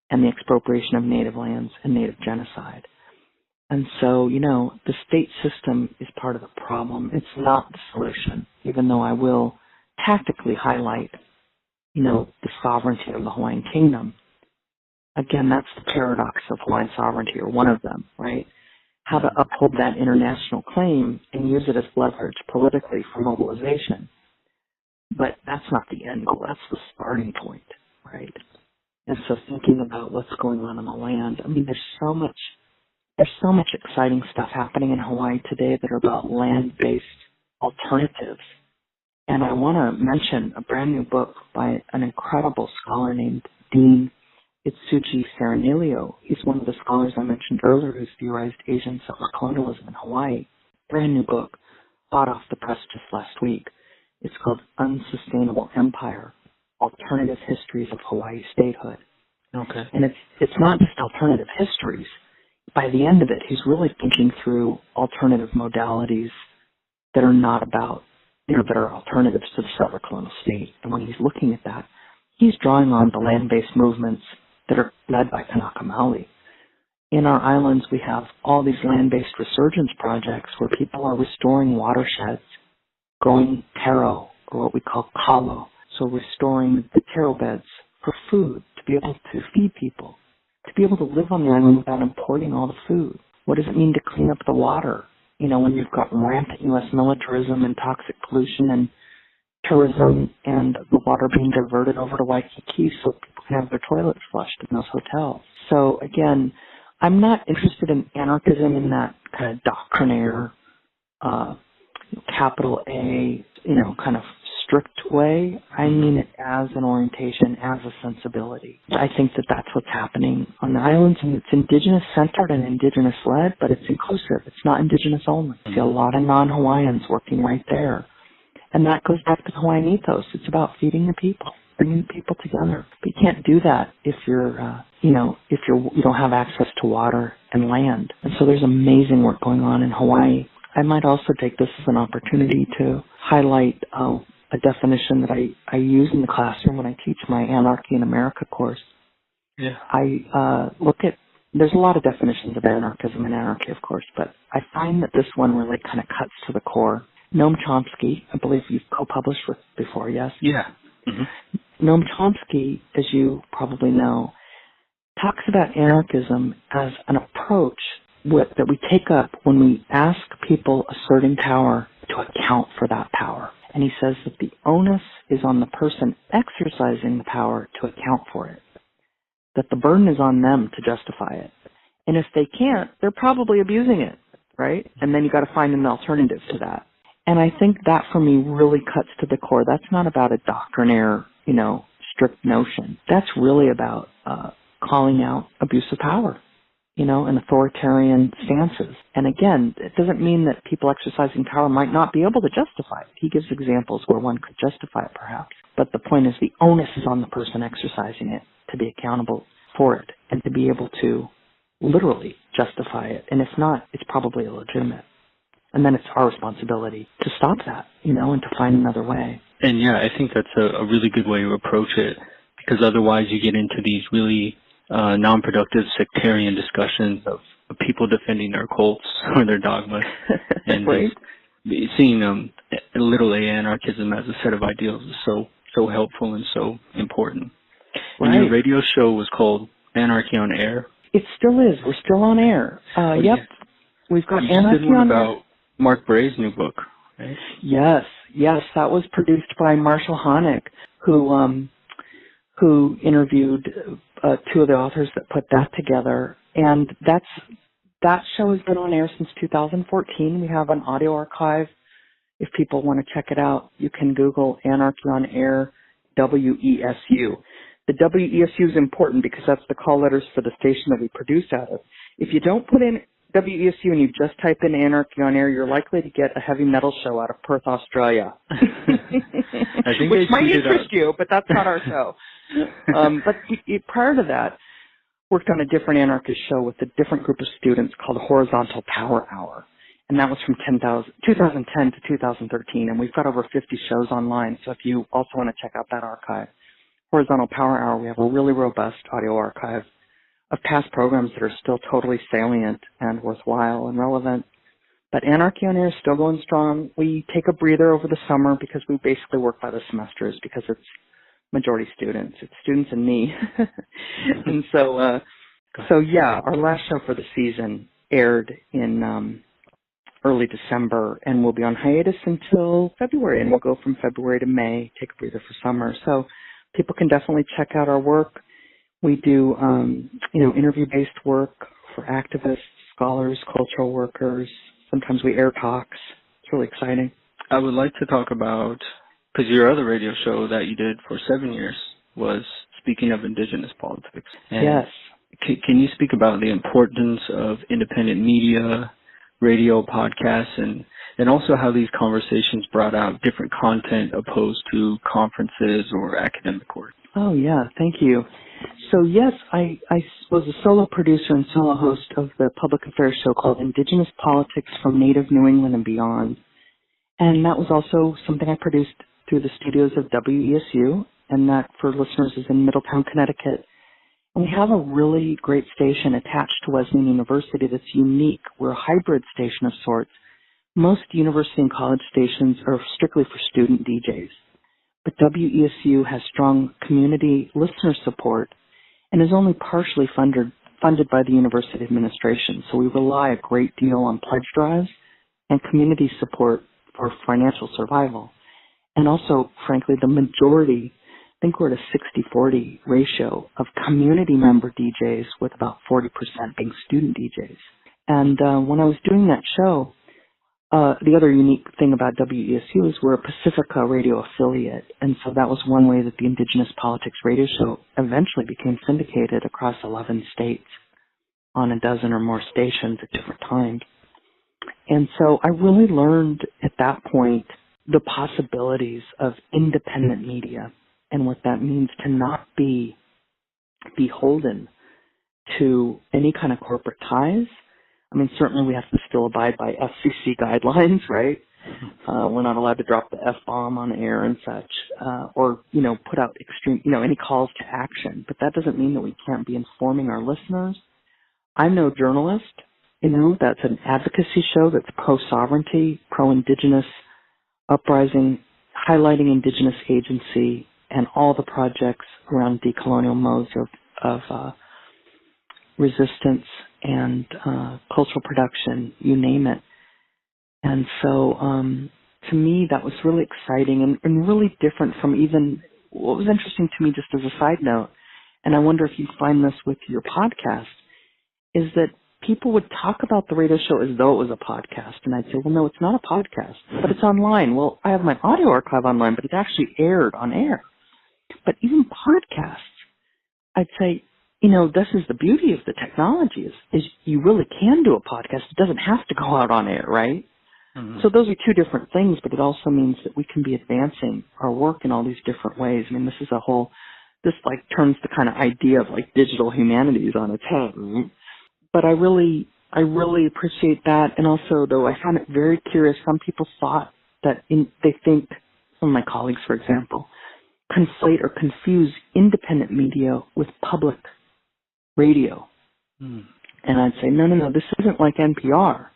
and the expropriation of native lands and native genocide. And so, the state system is part of the problem. It's not the solution, even though I will tactically highlight, the sovereignty of the Hawaiian kingdom. Again, that's the paradox of Hawaiian sovereignty, or one of them, right? How to uphold that international claim and use it as leverage politically for mobilization. But that's not the end goal. That's the starting point, right? And so thinking about what's going on the land, there's so much exciting stuff happening in Hawaii today that are about land-based alternatives. And I want to mention a brand new book by an incredible scholar named Dean Itsuji Serenilio. He's one of the scholars I mentioned earlier who's theorized Asian settler colonialism in Hawaii. Brand new book, hot off the press just last week. It's called Unsustainable Empire, Alternative Histories of Hawaii Statehood.
Okay.
And it's not just alternative histories. By the end of it, he's really thinking through alternative modalities that are not about, that are alternatives to the settler colonial state. And when he's looking at that, he's drawing on the land-based movements that are led by Kanaka Maoli. In our islands, we have all these land-based resurgence projects where people are restoring watersheds, growing taro, or what we call kalo. So restoring the taro beds for food, to be able to feed people, to be able to live on the island without importing all the food. What does it mean to clean up the water? When you've got rampant U.S. militarism and toxic pollution and tourism and the water being diverted over to Waikiki so people can have their toilets flushed in those hotels. So again, I'm not interested in anarchism in that kind of doctrinaire, capital A, kind of strict way. I mean it as an orientation, as a sensibility. I think that that's what's happening on the islands, and it's indigenous-centered and indigenous-led, but it's inclusive. It's not indigenous only. I see a lot of non-Hawaiians working right there. And that goes back to the Hawaiian ethos. It's about feeding the people, bringing the people together. But you can't do that if you don't have access to water and land. And so there's amazing work going on in Hawaii. I might also take this as an opportunity to highlight a definition that I use in the classroom when I teach my Anarchy in America course.
Yeah.
I look at, there's a lot of definitions of anarchism and anarchy, of course, but I find that this one really kind of cuts to the core. Noam Chomsky, I believe you've co-published with before, yes?
Yeah. Mm-hmm.
Noam Chomsky, as you probably know, talks about anarchism as an approach that we take up when we ask people asserting power to account for that power. And he says that the onus is on the person exercising the power to account for it, that the burden is on them to justify it. And if they can't, they're probably abusing it, right? And then you got to find an alternative to that. And I think that for me really cuts to the core. That's not about a doctrinaire, strict notion. That's really about calling out abuse of power, and authoritarian stances. And again, it doesn't mean that people exercising power might not be able to justify it. He gives examples where one could justify it perhaps. But the point is the onus is on the person exercising it to be accountable for it and to be able to literally justify it. And if not, it's probably illegitimate. And then it's our responsibility to stop that, and to find another way.
And yeah, I think that's a really good way to approach it, because otherwise you get into these really non-productive sectarian discussions of people defending their cults or their dogmas, and
right.
seeing little a anarchism as a set of ideals is so helpful and so important.
Right.
And your radio show was called Anarchy on Air.
It still is. We're still on air. Yep.
Yeah.
We've got
you
Anarchy
did one
on
about
Air.
Mark Bray's new book, right?
Yes. That was produced by Marshall Honig, who interviewed two of the authors that put that together. And that show has been on air since 2014. We have an audio archive If people want to check it out, you can Google Anarchy on Air, WESU. The WESU is important because that's the call letters for the station that we produce out of. If you don't put in WESU and you just type in Anarchy on Air, you're likely to get a heavy metal show out of Perth, Australia. Which might interest you, but that's not our show. But prior to that, worked on a different anarchist show with a different group of students called Horizontal Power Hour. And that was from 2010 to 2013. And we've got over 50 shows online. So if you also want to check out that archive, Horizontal Power Hour, we have a really robust audio archive of past programs that are still totally salient and worthwhile and relevant. But Anarchy on Air is still going strong. We take a breather over the summer because we basically work by the semesters because it's majority students. It's students and me. And so yeah, our last show for the season aired in early December, and we'll be on hiatus until February, and we'll go from February to May, take a breather for summer. So people can definitely check out our work. We do, interview-based work for activists, scholars, cultural workers. Sometimes we air talks. It's really exciting.
I would like to talk about, because your other radio show that you did for 7 years was speaking of Indigenous politics. And
yes.
Can you speak about the importance of independent media, radio, podcasts, and also how these conversations brought out different content opposed to conferences or academic work?
Oh, yeah. Thank you. So, yes, I was a solo producer and solo host of the public affairs show called Indigenous Politics from Native New England and Beyond. And that was also something I produced through the studios of WESU, and that, for listeners, is in Middletown, Connecticut. And we have a really great station attached to Wesleyan University that's unique. We're a hybrid station of sorts. Most university and college stations are strictly for student DJs. But WESU has strong community listener support and is only partially funded by the university administration. So we rely a great deal on pledge drives and community support for financial survival. And also, frankly, the majority, I think we're at a 60-40 ratio of community member DJs with about 40% being student DJs. And when I was doing that show, the other unique thing about WESU is we're a Pacifica radio affiliate, and so that was one way that the Indigenous Politics radio show eventually became syndicated across 11 states on a dozen or more stations at different times. And so I really learned at that point the possibilities of independent media and what that means to not be beholden to any kind of corporate ties. I mean, certainly we have to still abide by FCC guidelines, right? We're not allowed to drop the F-bomb on air and such, or, put out extreme, any calls to action. But that doesn't mean that we can't be informing our listeners. I'm no journalist, that's an advocacy show that's pro-sovereignty, pro-Indigenous uprising, highlighting Indigenous agency and all the projects around decolonial modes of resistance and cultural production, you name it. And so to me, that was really exciting and really different from even what was interesting to me, just as a side note, and I wonder if you find this with your podcast, is that people would talk about the radio show as though it was a podcast. And I'd say, well, no, it's not a podcast, but it's online. Well, I have my audio archive online, but it's actually aired on air. But even podcasts, I'd say, this is the beauty of the technology is you really can do a podcast. It doesn't have to go out on air, right? Mm-hmm. So those are two different things, but it also means that we can be advancing our work in all these different ways. I mean, this turns the kind of idea of digital humanities on its head, right? But I really appreciate that. And also, though, I found it very curious. Some people thought that they think, some of my colleagues, for example, conflate or confuse independent media with public radio. And I'd say, no, this isn't like NPR.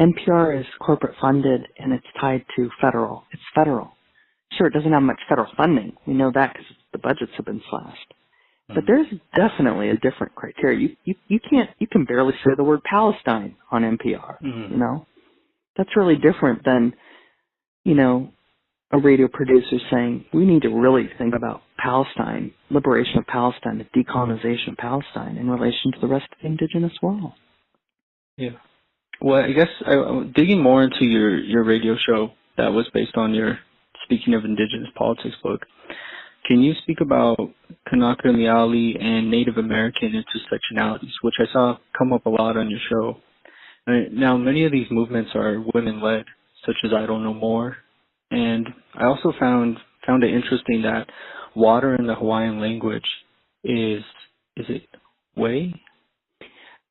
NPR is corporate funded and it's tied to federal. It's federal. Sure, it doesn't have much federal funding. We know that because the budgets have been slashed. But there's definitely a different criteria. You can barely say the word Palestine on NPR, That's really different than, a radio producer saying, we need to really think about Palestine, liberation of Palestine, the decolonization of Palestine in relation to the rest of the indigenous world.
Yeah. Well, I guess digging more into your radio show, that was based on your Speaking of Indigenous Politics book. Can you speak about Kanaka Miali and Native American intersectionalities, which I saw come up a lot on your show? Now, many of these movements are women-led, such as I Don't Know More, and I also found it interesting that water in the Hawaiian language is it way?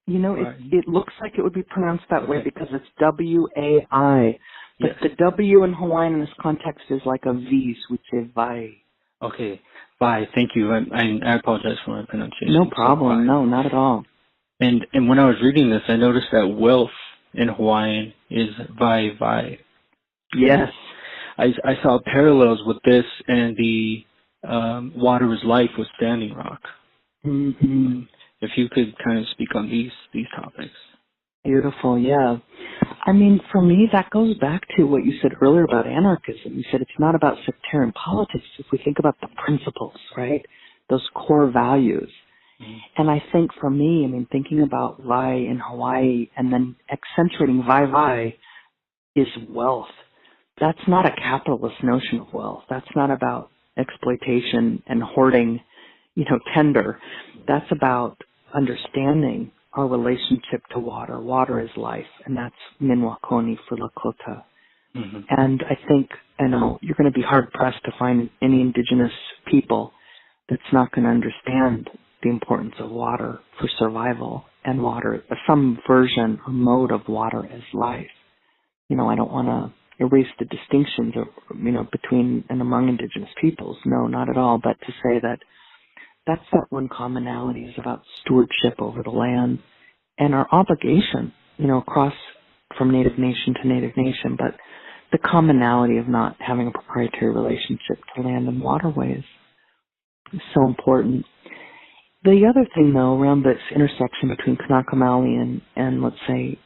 You know, it looks like it would be pronounced that way because it's W-A-I. But the W in Hawaiian in this context is like a V, so we'd say vai.
Okay, vai. Thank you. I apologize for my pronunciation.
No problem. No, not at all.
And when I was reading this, I noticed that wealth in Hawaiian is vai.
Yes.
I saw parallels with this and the water is life with Standing Rock.
Mm-hmm.
If you could kind of speak on these topics.
Beautiful, yeah. I mean, for me, that goes back to what you said earlier about anarchism. You said it's not about sectarian politics if we think about the principles, right? Those core values. Mm-hmm. And I think for me, I mean, thinking about vai in Hawaii and then accentuating vai is wealth. That's not a capitalist notion of wealth. That's not about exploitation and hoarding, tender. That's about understanding our relationship to water. Water is life, and that's Minwakoni for Lakota. Mm-hmm. And I think, you're going to be hard-pressed to find any indigenous people that's not going to understand the importance of water for survival and water, some version or mode of water as life. I don't want to erase the distinctions, between and among indigenous peoples. No, not at all. But to say that that's that one commonality is about stewardship over the land and our obligation, across from native nation to native nation, but the commonality of not having a proprietary relationship to land and waterways is so important. The other thing, though, around this intersection between Kanaka Maoli and let's say,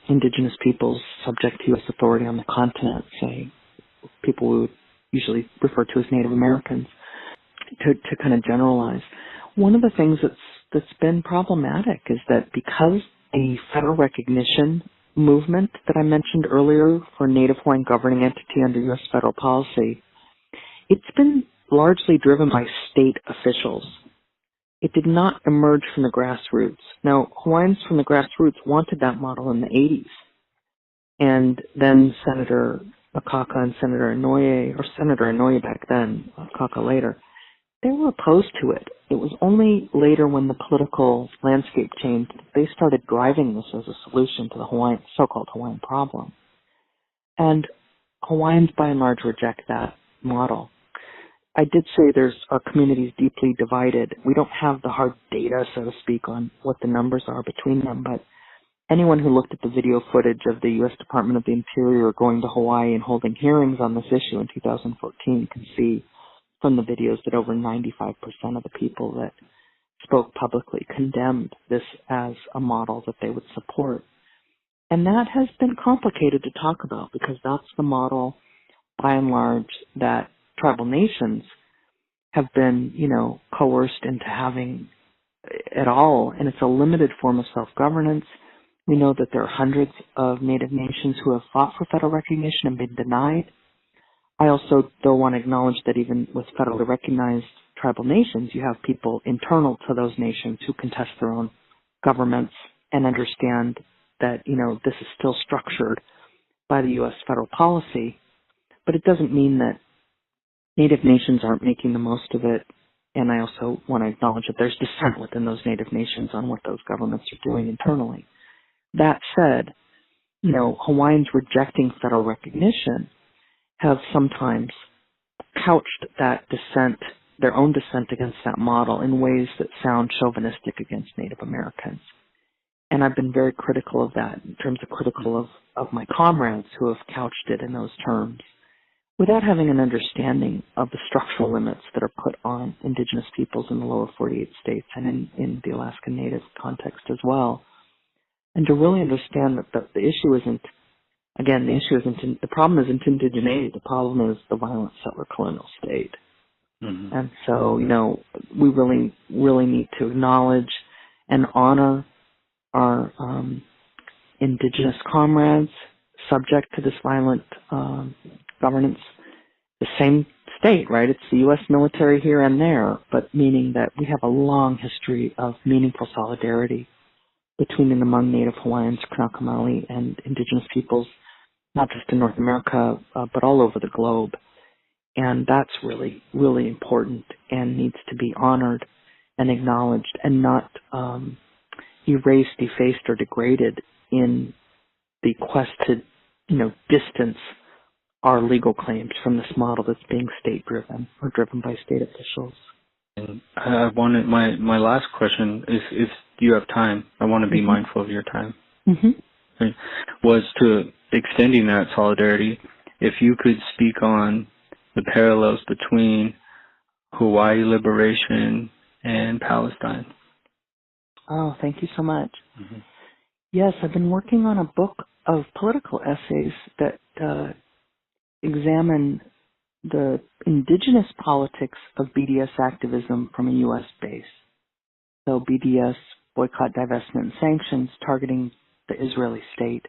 indigenous peoples subject to U.S. authority on the continent, say, people we would usually refer to as Native Americans, to kind of generalize. One of the things that's been problematic is that because the federal recognition movement that I mentioned earlier for Native Hawaiian governing entity under U.S. federal policy, it's been largely driven by state officials. It did not emerge from the grassroots. Now, Hawaiians from the grassroots wanted that model in the 80s. And then Senator Akaka and Senator Inouye back then, Akaka later, they were opposed to it. It was only later when the political landscape changed, they started driving this as a solution to the so-called Hawaiian problem. And Hawaiians, by and large, reject that model. I did say our community is deeply divided. We don't have the hard data, so to speak, on what the numbers are between them, but anyone who looked at the video footage of the U.S. Department of the Interior going to Hawaii and holding hearings on this issue in 2014 can see from the videos that over 95% of the people that spoke publicly condemned this as a model that they would support. And that has been complicated to talk about because that's the model, by and large, that tribal nations have been, coerced into having at all, and it's a limited form of self-governance. We know that there are hundreds of Native nations who have fought for federal recognition and been denied. I also, though, want to acknowledge that even with federally recognized tribal nations, you have people internal to those nations who contest their own governments and understand that, this is still structured by the U.S. federal policy. But it doesn't mean that Native nations aren't making the most of it. And I also want to acknowledge that there's dissent within those Native nations on what those governments are doing internally. That said, Hawaiians rejecting federal recognition have sometimes couched that dissent, their own dissent against that model in ways that sound chauvinistic against Native Americans. And I've been very critical of that in terms of critical of my comrades who have couched it in those terms without having an understanding of the structural limits that are put on indigenous peoples in the lower 48 states and in the Alaskan Native context as well. And to really understand that the issue isn't, again, the problem isn't indigeneity. The problem is the violent settler colonial state. Mm-hmm. And so, we really, really need to acknowledge and honor our indigenous comrades, subject to this violent governance, the same state, right? It's the U.S. military here and there, but meaning that we have a long history of meaningful solidarity between and among Native Hawaiians, Kanakamali, and Indigenous peoples, not just in North America, but all over the globe. And that's really, really important and needs to be honored and acknowledged and not erased, defaced, or degraded in the quest to, distance our legal claims from this model that's being state-driven or driven by state officials.
And I wanted my last question is, if you have time, I want to be mindful of your time. Was to extending that solidarity, if you could speak on the parallels between Hawaii liberation and Palestine.
Oh, thank you so much. Yes, I've been working on a book of political essays that examine the indigenous politics of BDS activism from a U.S. base. So BDS, boycott, divestment, and sanctions, targeting the Israeli state.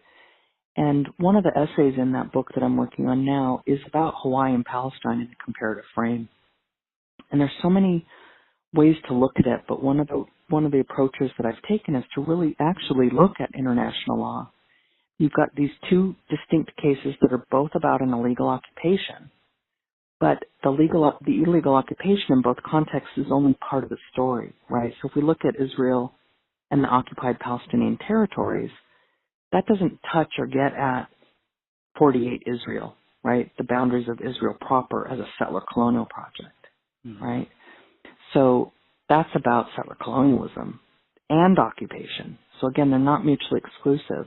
And one of the essays in that book that I'm working on now is about Hawaii and Palestine in a comparative frame. And there's so many ways to look at it, but one of the approaches that I've taken is to really actually look at international law. You've got these two distinct cases that are both about an illegal occupation, but the illegal occupation in both contexts is only part of the story, right? So if we look at Israel and the occupied Palestinian territories, that doesn't touch or get at 48 Israel, right? The boundaries of Israel proper as a settler colonial project, right? So that's about settler colonialism and occupation. So again, they're not mutually exclusive.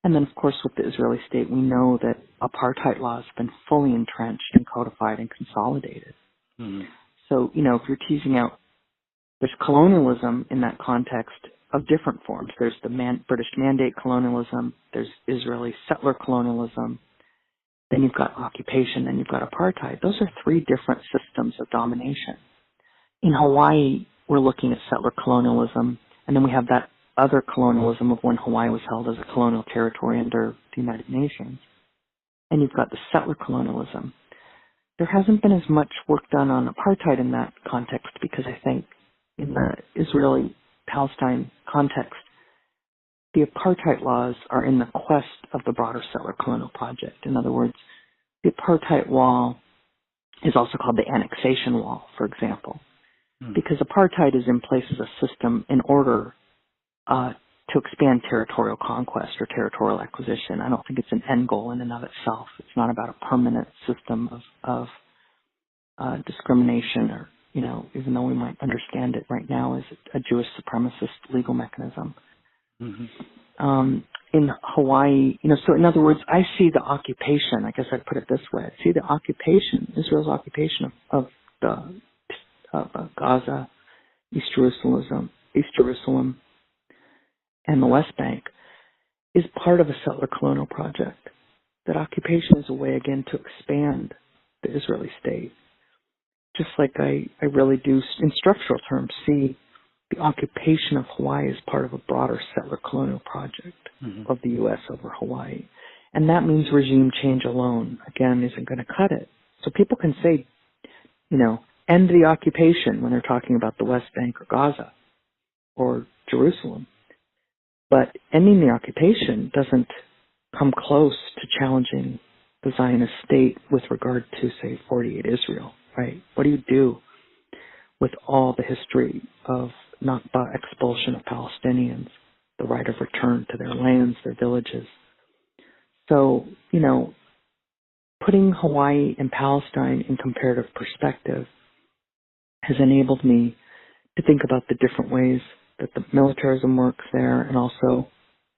And then, of course, with the Israeli state, we know that apartheid law has been fully entrenched and codified and consolidated. So, if you're teasing out, there's colonialism in that context of different forms. There's the British mandate colonialism, there's Israeli settler colonialism, then you've got occupation, then you've got apartheid. Those are three different systems of domination. In Hawaii, we're looking at settler colonialism, and then we have that other colonialism of when Hawaii was held as a colonial territory under the United Nations. And you've got the settler colonialism. There hasn't been as much work done on apartheid in that context because I think in the Israeli-Palestine context, the apartheid laws are in the quest of the broader settler colonial project. In other words, the apartheid wall is also called the annexation wall, for example, because apartheid is in place as a system in order to expand territorial conquest or territorial acquisition. I don't think it's an end goal in and of itself. It's not about a permanent system of discrimination or, even though we might understand it right now as a Jewish supremacist legal mechanism. In Hawaii, so in other words, I see the occupation, I guess I'd put it this way, I see the occupation, Israel's occupation of Gaza, East Jerusalem, and the West Bank is part of a settler colonial project. That occupation is a way, again, to expand the Israeli state. Just like I really do, in structural terms, see the occupation of Hawaii as part of a broader settler colonial project of the U.S. over Hawaii. And that means regime change alone, again, isn't going to cut it. So people can say, end the occupation when they're talking about the West Bank or Gaza or Jerusalem. But ending the occupation doesn't come close to challenging the Zionist state with regard to, say, 48 Israel, right? What do you do with all the history of Nakba expulsion of Palestinians, the right of return to their lands, their villages? So, putting Hawaii and Palestine in comparative perspective has enabled me to think about the different ways that the militarism works there and also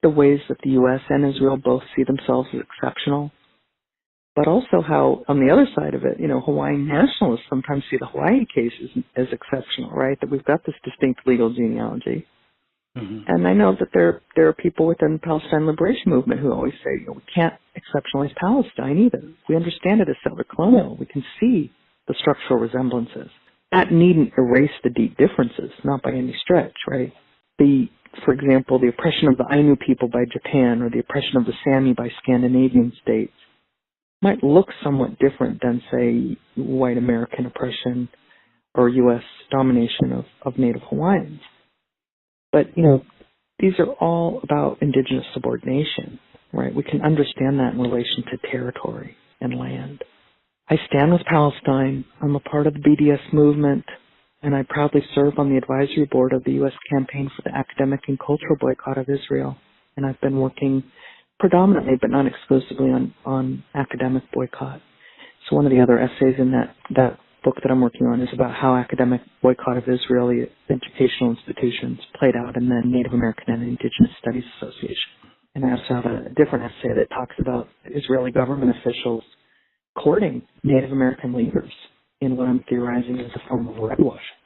the ways that the U.S. and Israel both see themselves as exceptional, but also how, on the other side of it, Hawaiian nationalists sometimes see the Hawaii case as exceptional, right? That we've got this distinct legal genealogy. And I know that there are people within the Palestine Liberation Movement who always say, we can't exceptionalize Palestine either. We understand it as settler colonial. We can see the structural resemblances. That needn't erase the deep differences, not by any stretch, right? The for example, the oppression of the Ainu people by Japan or the oppression of the Sami by Scandinavian states might look somewhat different than, say, white American oppression or U.S. domination of Native Hawaiians. But, these are all about indigenous subordination, right? We can understand that in relation to territory and land. I stand with Palestine. I'm a part of the BDS movement, and I proudly serve on the advisory board of the U.S. campaign for the academic and cultural boycott of Israel. And I've been working predominantly, but not exclusively, on academic boycott. So one of the other essays in that book that I'm working on is about how academic boycott of Israeli educational institutions played out in the Native American and Indigenous Studies Association. And I also have a different essay that talks about Israeli government officials courting Native American leaders in what I'm theorizing is a form of redwashing.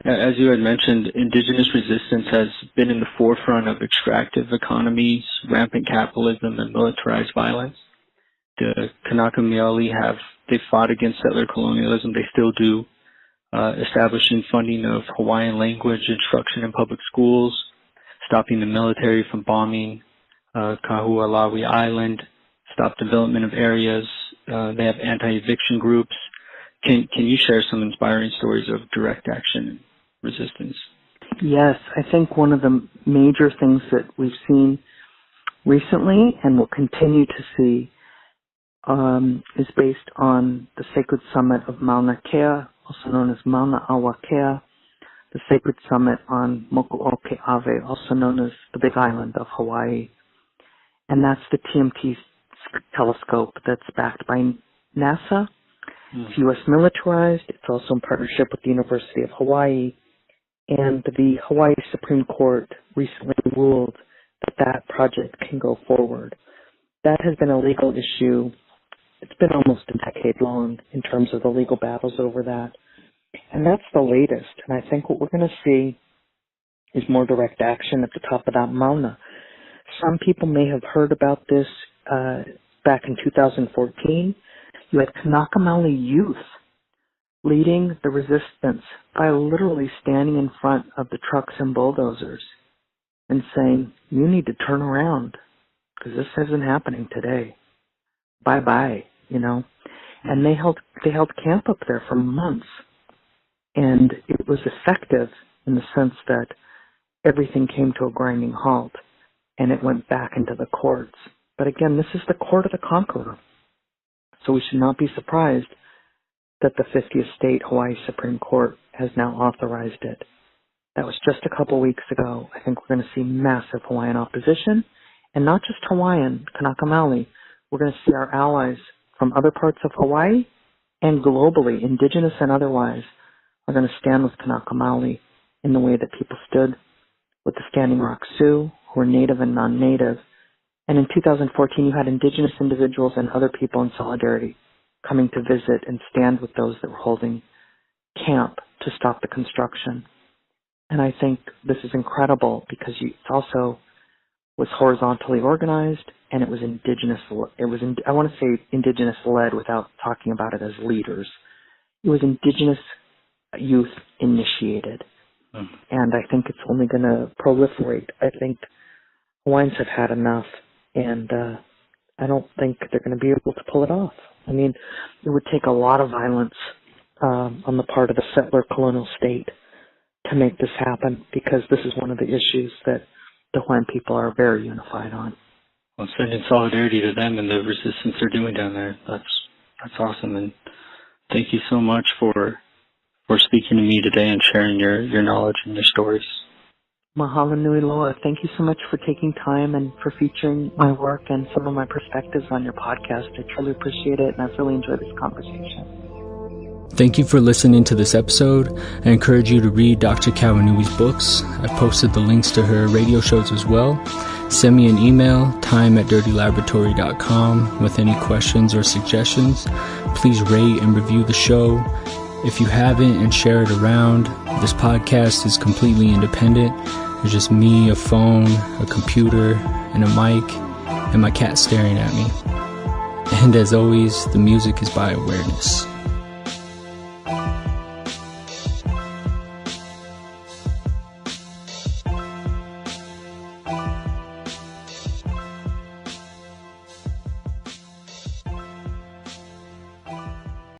As you had mentioned, indigenous resistance has been in the forefront of extractive economies, rampant capitalism, and militarized violence. The Kanaka Maoli they fought against settler colonialism. They still do, establishing funding of Hawaiian language instruction in public schools, stopping the military from bombing Kēhaulani Island, stop development of areas. They have anti-eviction groups. Can you share some inspiring stories of direct action and resistance?
Yes, I think one of the major things that we've seen recently and will continue to see is based on the Sacred Summit of Mauna Kea, also known as Mauna Awa Kea, the Sacred Summit on Moku'oke'awe, also known as the Big Island of Hawaii. And that's the TMT telescope that's backed by NASA. It's U.S. militarized. It's also in partnership with the University of Hawaii. And the Hawaii Supreme Court recently ruled that project can go forward. That has been a legal issue. It's been almost a decade long in terms of the legal battles over that. And that's the latest. And I think what we're going to see is more direct action at the top of that Mauna. Some people may have heard about this back in 2014. You had Kanaka Maoli youth leading the resistance by literally standing in front of the trucks and bulldozers and saying, you need to turn around because this isn't happening today. Bye-bye, And they held camp up there for months. And it was effective in the sense that everything came to a grinding halt and it went back into the courts. But again, this is the court of the conqueror. So we should not be surprised that the 50th state Hawaii Supreme Court has now authorized it. That was just a couple weeks ago. I think we're going to see massive Hawaiian opposition, and not just Hawaiian, Kanaka Maoli. We're going to see our allies from other parts of Hawaii and globally, indigenous and otherwise, are going to stand with Kanaka Maoli in the way that people stood with the Standing Rock Sioux, who were native and non-native. And in 2014, you had indigenous individuals and other people in solidarity coming to visit and stand with those that were holding camp to stop the construction. And I think this is incredible because it also was horizontally organized and it was indigenous. I want to say indigenous led without talking about it as leaders. It was indigenous youth initiated. And I think it's only going to proliferate. I think Hawaiians have had enough, and I don't think they're going to be able to pull it off. I mean, it would take a lot of violence on the part of the settler colonial state to make this happen, because this is one of the issues that the Hawaiian people are very unified on.
Well, sending solidarity to them and the resistance they're doing down there. That's awesome, and thank you so much for speaking to me today and sharing your knowledge and your stories.
Mahalo nui loa. Thank you so much for taking time and for featuring my work and some of my perspectives on your podcast. I truly appreciate it, and I've really enjoyed this conversation.
Thank you for listening to this episode. I encourage you to read Dr. Kauanui's books. I posted the links to her radio shows as well. Send me an email, time@dirtylaboratory.com, with any questions or suggestions. Please rate and review the show if you haven't, and share it around. This podcast is completely independent. There's just me, a phone, a computer, and a mic, and my cat staring at me. And as always, the music is by Awareness.